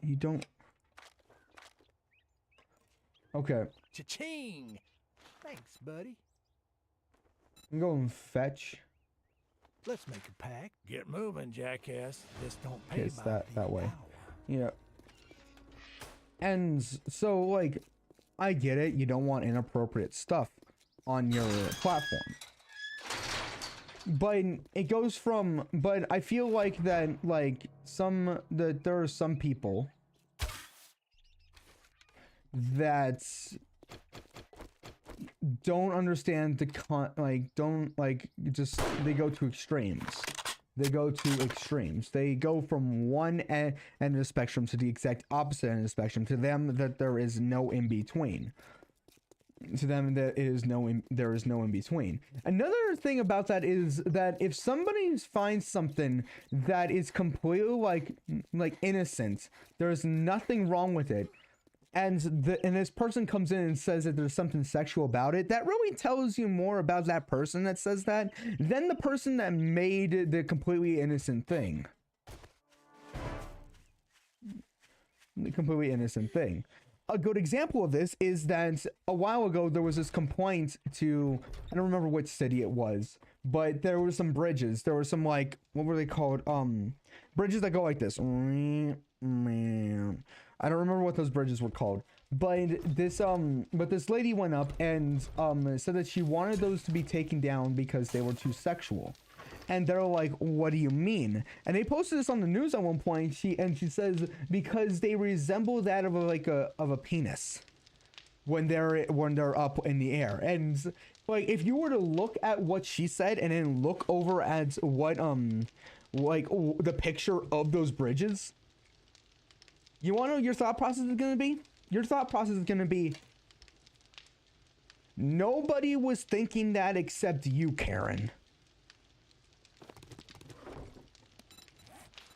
You don't... Okay. Cha-ching! Thanks, buddy. I'm going fetch. Let's make a pact. Get moving, jackass. This don't pay Okay, it's by that the way. hour. Yeah. And so, like, I get it. You don't want inappropriate stuff on your platform. But it goes from, but I feel like that, like, there are some people that don't understand they go to extremes. They go to extremes. They go from one end of the spectrum to the exact opposite end of the spectrum. To them, that there is no in between. To them, there is no in between. Another thing about that is that if somebody finds something that is completely like innocent, there's nothing wrong with it, and this person comes in and says that there's something sexual about it, that really tells you more about that person that says that than the person that made the completely innocent thing. The completely innocent thing. A good example of this is that a while ago there was this complaint to, I don't remember which city it was, but there were some bridges. There were some, like, what were they called? Bridges that go like this. I don't remember what those bridges were called. But this lady went up and said that she wanted those to be taken down because they were too sexual. And they're like, what do you mean? And they posted this on the news at one point. She says because they resemble that of a penis when they're up in the air. And like, if you were to look at what she said and then look over at what like the picture of those bridges, you want to know what your thought process is going to be? Your thought process is going to be, nobody was thinking that except you, Karen.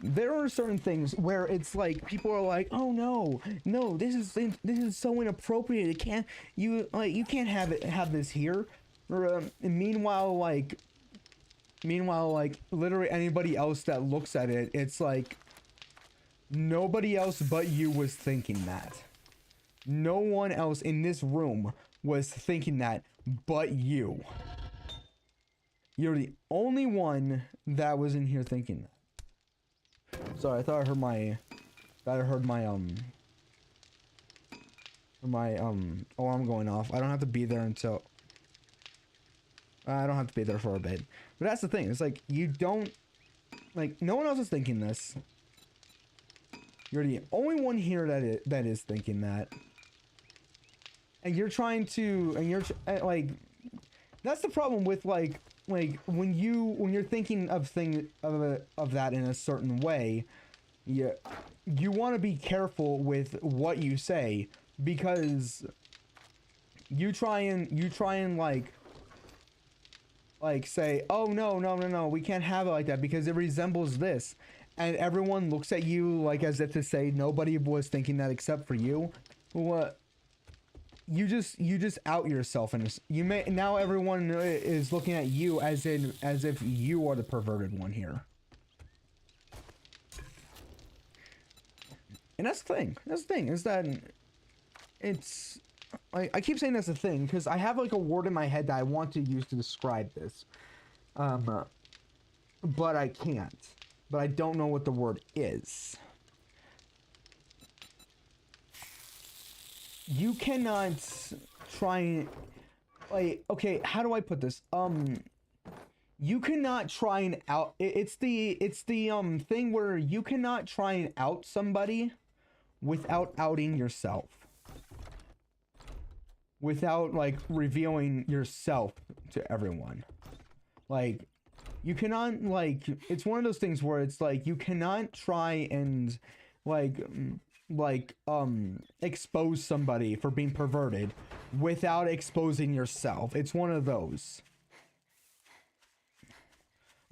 There are certain things where it's like people are like, "Oh no, this is so inappropriate. You can't have this here." Or, meanwhile, literally anybody else that looks at it, it's like nobody else but you was thinking that. No one else in this room was thinking that but you. You're the only one that was in here thinking that. Sorry, I thought I heard my alarm going off. I don't have to be there until I don't have to be there for a bit. But that's the thing. It's like, you don't, like, no one else is thinking this. You're the only one here that is thinking that. And you're trying to, and you're like, that's the problem with like when you're thinking of of that in a certain way, you want to be careful with what you say, because you try and like say, oh no, we can't have it like that because it resembles this, and everyone looks at you like as if to say nobody was thinking that except for you. What? You just out yourself, and now everyone is looking at you as if you are the perverted one here. And that's the thing. That's the thing, is that it's I keep saying that's the thing because I have like a word in my head that I want to use to describe this, but I can't. But I don't know what the word is. You cannot try, like, okay, how do I put this? You cannot try and out, it's the thing where you cannot try and out somebody without outing yourself. Without, like, revealing yourself to everyone. Like, you cannot, like, it's one of those things where it's like, you cannot try and, like, expose somebody for being perverted without exposing yourself. It's one of those.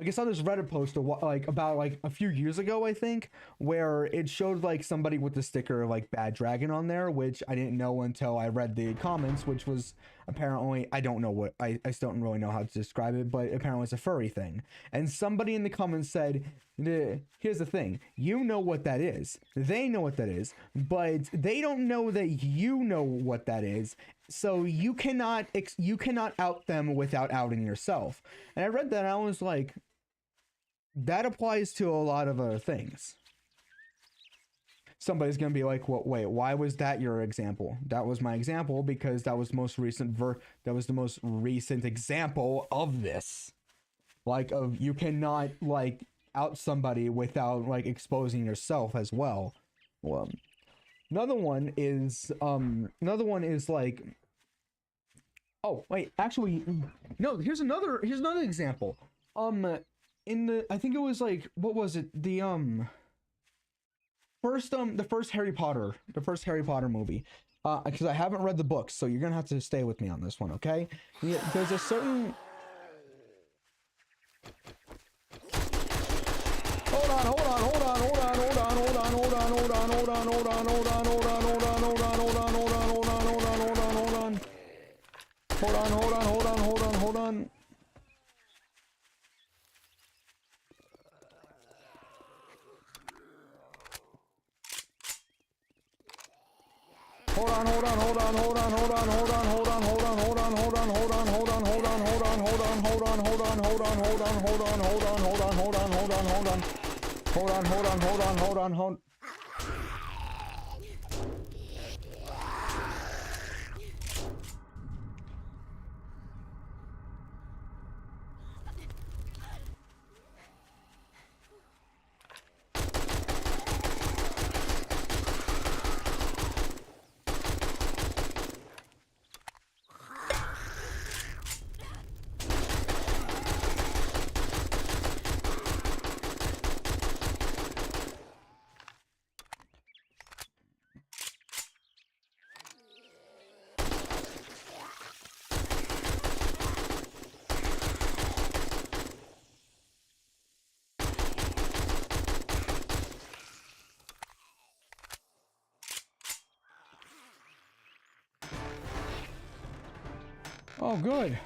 Like, I saw this Reddit post about like a few years ago, I think, where it showed like somebody with the sticker of like Bad Dragon on there, which I didn't know until I read the comments, which was apparently, I don't know what, I still don't really know how to describe it, but apparently it's a furry thing. And somebody in the comments said, here's the thing, you know what that is, they know what that is, but they don't know that you know what that is, so you cannot out them without outing yourself. And I read that and I was like, that applies to a lot of other things. Somebody's gonna be like, well, wait, why was that your example? That was my example because that was the most recent example of this. Like, of you cannot like out somebody without like exposing yourself as well. Well, another one is like, oh wait, actually no, here's another example. In the, I think it was like, what was it, the first Harry Potter movie, because I haven't read the books, so you're gonna have to stay with me on this one, okay? Yeah, there's a certain, hold on, oh, good.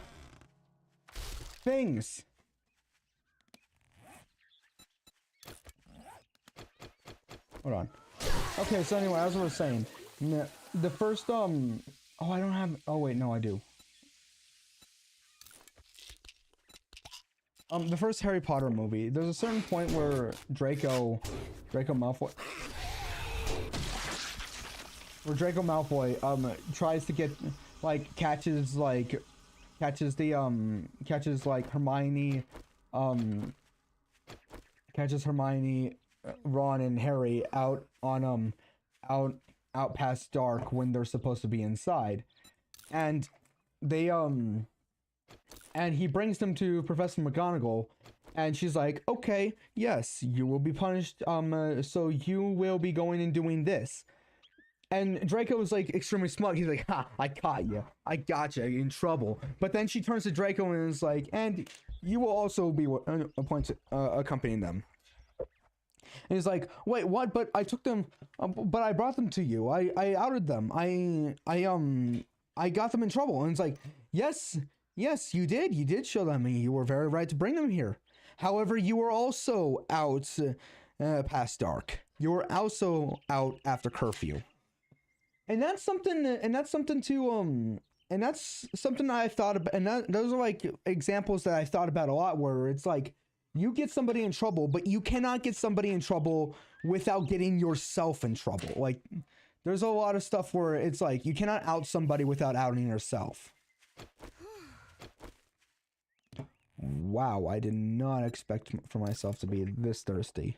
Things. Hold on. Okay, so anyway, as I was saying, the first, oh, I don't have, oh wait, no, I do. The first Harry Potter movie, there's a certain point where Draco Malfoy, tries to get, like, catches Hermione, Ron and Harry out on out past dark when they're supposed to be inside, and they and he brings them to Professor McGonagall, and she's like, okay, yes, you will be punished, so you will be going and doing this. And Draco was like extremely smug. He's like, ha, I caught you. I got you in trouble. But then she turns to Draco and is like, and you will also be appointed, accompanying them. And he's like, wait, what? But I took them, but I brought them to you. I outed them. I got them in trouble. And it's like, yes, you did. You did show them, and you were very right to bring them here. However, you were also out past dark. You were also out after curfew. And that's something I've thought about, and those are like examples that I've thought about a lot, where it's like, you get somebody in trouble, but you cannot get somebody in trouble without getting yourself in trouble. Like, there's a lot of stuff where it's like, you cannot out somebody without outing yourself. Wow, I did not expect for myself to be this thirsty.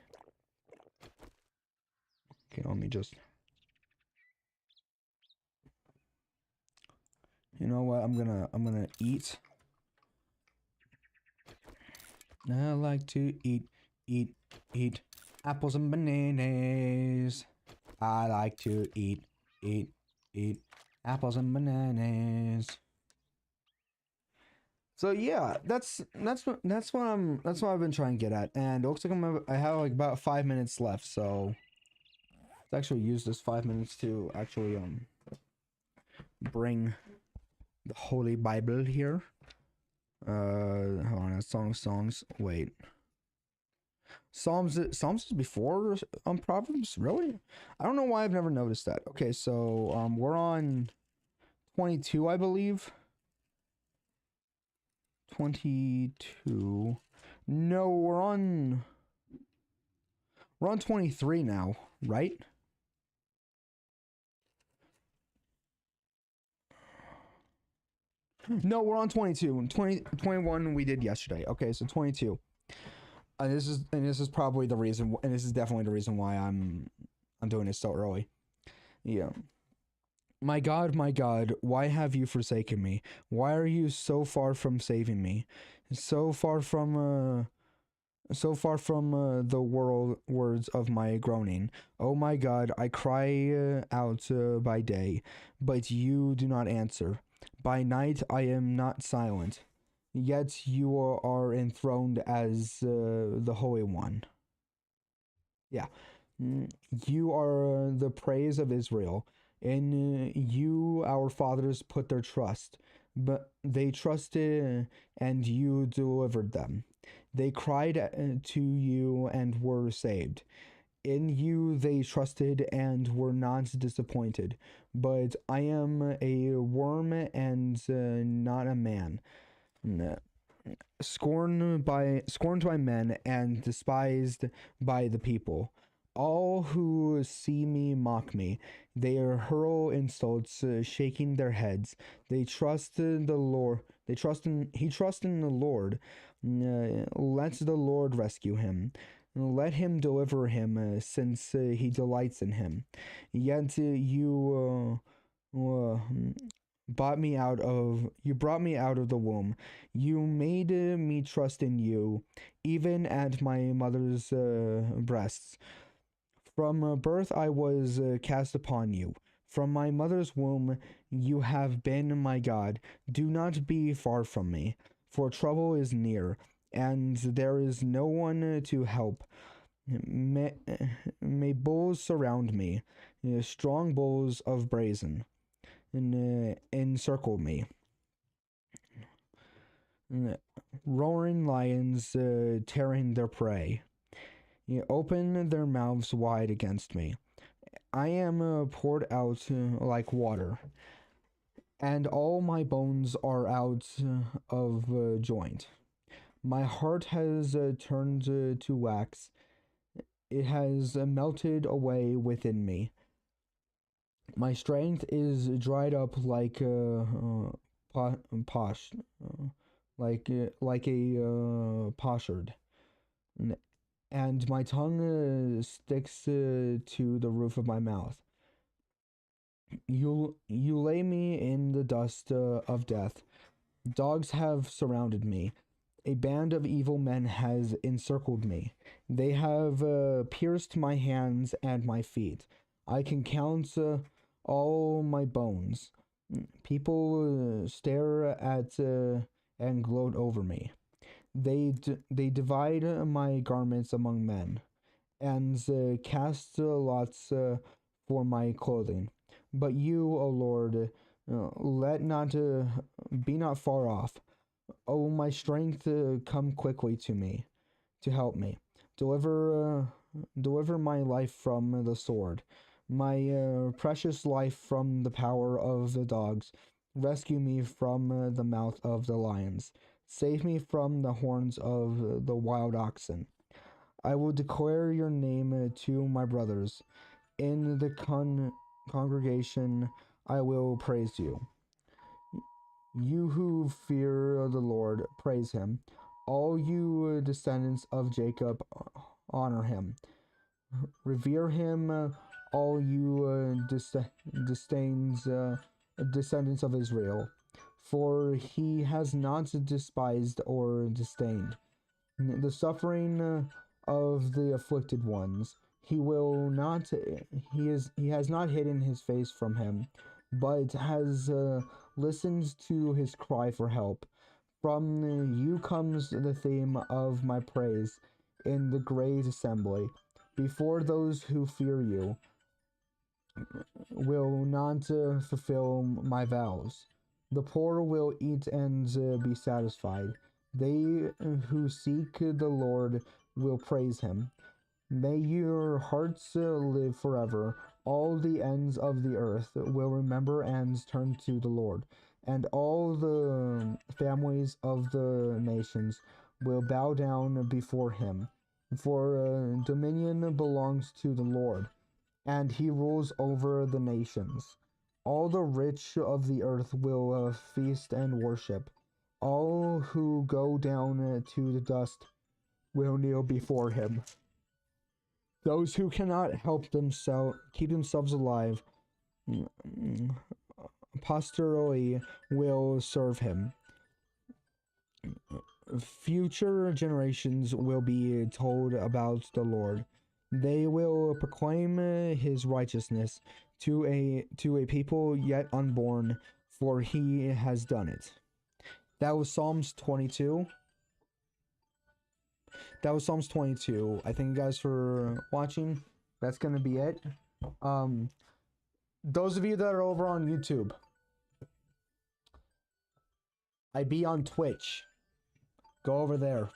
Okay, let me just... You know what? I'm gonna eat. I like to eat apples and bananas. I like to eat apples and bananas. So yeah, that's what I've been trying to get at, and it looks like I have like about 5 minutes left, so let's actually use this 5 minutes to actually bring the Holy Bible here. Hold on, songs. Wait. Psalms is before Proverbs? Really? I don't know why I've never noticed that. Okay, so we're on 22, I believe. 22. No, we're on 23 now, right? No, we're on 22. 21 we did yesterday. Okay, so 22. And this is probably the reason, and this is definitely the reason why I'm doing this so early. Yeah. My God, why have you forsaken me? Why are you so far from saving me? So far from the words of my groaning. Oh my God, I cry out by day, but you do not answer. By night I am not silent, yet you are enthroned as the Holy One. Yeah. You are the praise of Israel. In you our fathers put their trust, but they trusted and you delivered them. They cried to you and were saved. In you they trusted and were not disappointed. But I am a worm and not a man, scorned by men and despised by the people. All who see me mock me. They hurl insults, shaking their heads. They trust in the Lord. He trusts in the Lord. Let the Lord rescue him. Let him deliver him, since he delights in him. Yet you brought me out of the womb. You made me trust in you, even at my mother's breasts. From birth I was cast upon you. From my mother's womb you have been my God. Do not be far from me, for trouble is near, and there is no one to help. May bulls surround me, strong bulls of brazen, and encircle me. Roaring lions tearing their prey. Open their mouths wide against me. I am poured out like water, and all my bones are out of joint. My heart has turned to wax. It has melted away within me. My strength is dried up like like a potsherd. and my tongue sticks to the roof of my mouth. You lay me in the dust of death. Dogs have surrounded me. A band of evil men has encircled me. They have pierced my hands and my feet. I can count all my bones. People stare at and gloat over me. They divide my garments among men, and cast lots for my clothing. But you, O Lord, let not be not far off. O my strength, come quickly to me, to help me. Deliver my life from the sword, my precious life from the power of the dogs. Rescue me from the mouth of the lions. Save me from the horns of the wild oxen. I will declare your name to my brothers. In the congregation I will praise you. You who fear the Lord, praise him. All you descendants of Jacob, honor him. Revere him, all you descendants of Israel. For he has not despised or disdained the suffering of the afflicted ones. He has not hidden his face from him, but has listened to his cry for help. From you comes the theme of my praise in the great assembly. Before those who fear you will not fulfill my vows. The poor will eat and be satisfied. They who seek the Lord will praise him. May your hearts live forever. All the ends of the earth will remember and turn to the Lord, and all the families of the nations will bow down before him. For dominion belongs to the Lord, and he rules over the nations. All the rich of the earth will feast and worship. All who go down to the dust will kneel before him. Those who cannot help themselves, keep themselves alive, posterity will serve him. Future generations will be told about the Lord. They will proclaim his righteousness to a people yet unborn, for he has done it. That was Psalms 22. That was Psalms 22. I thank you guys for watching. That's gonna be it. Those of you that are over on YouTube, I be on Twitch. Go over there.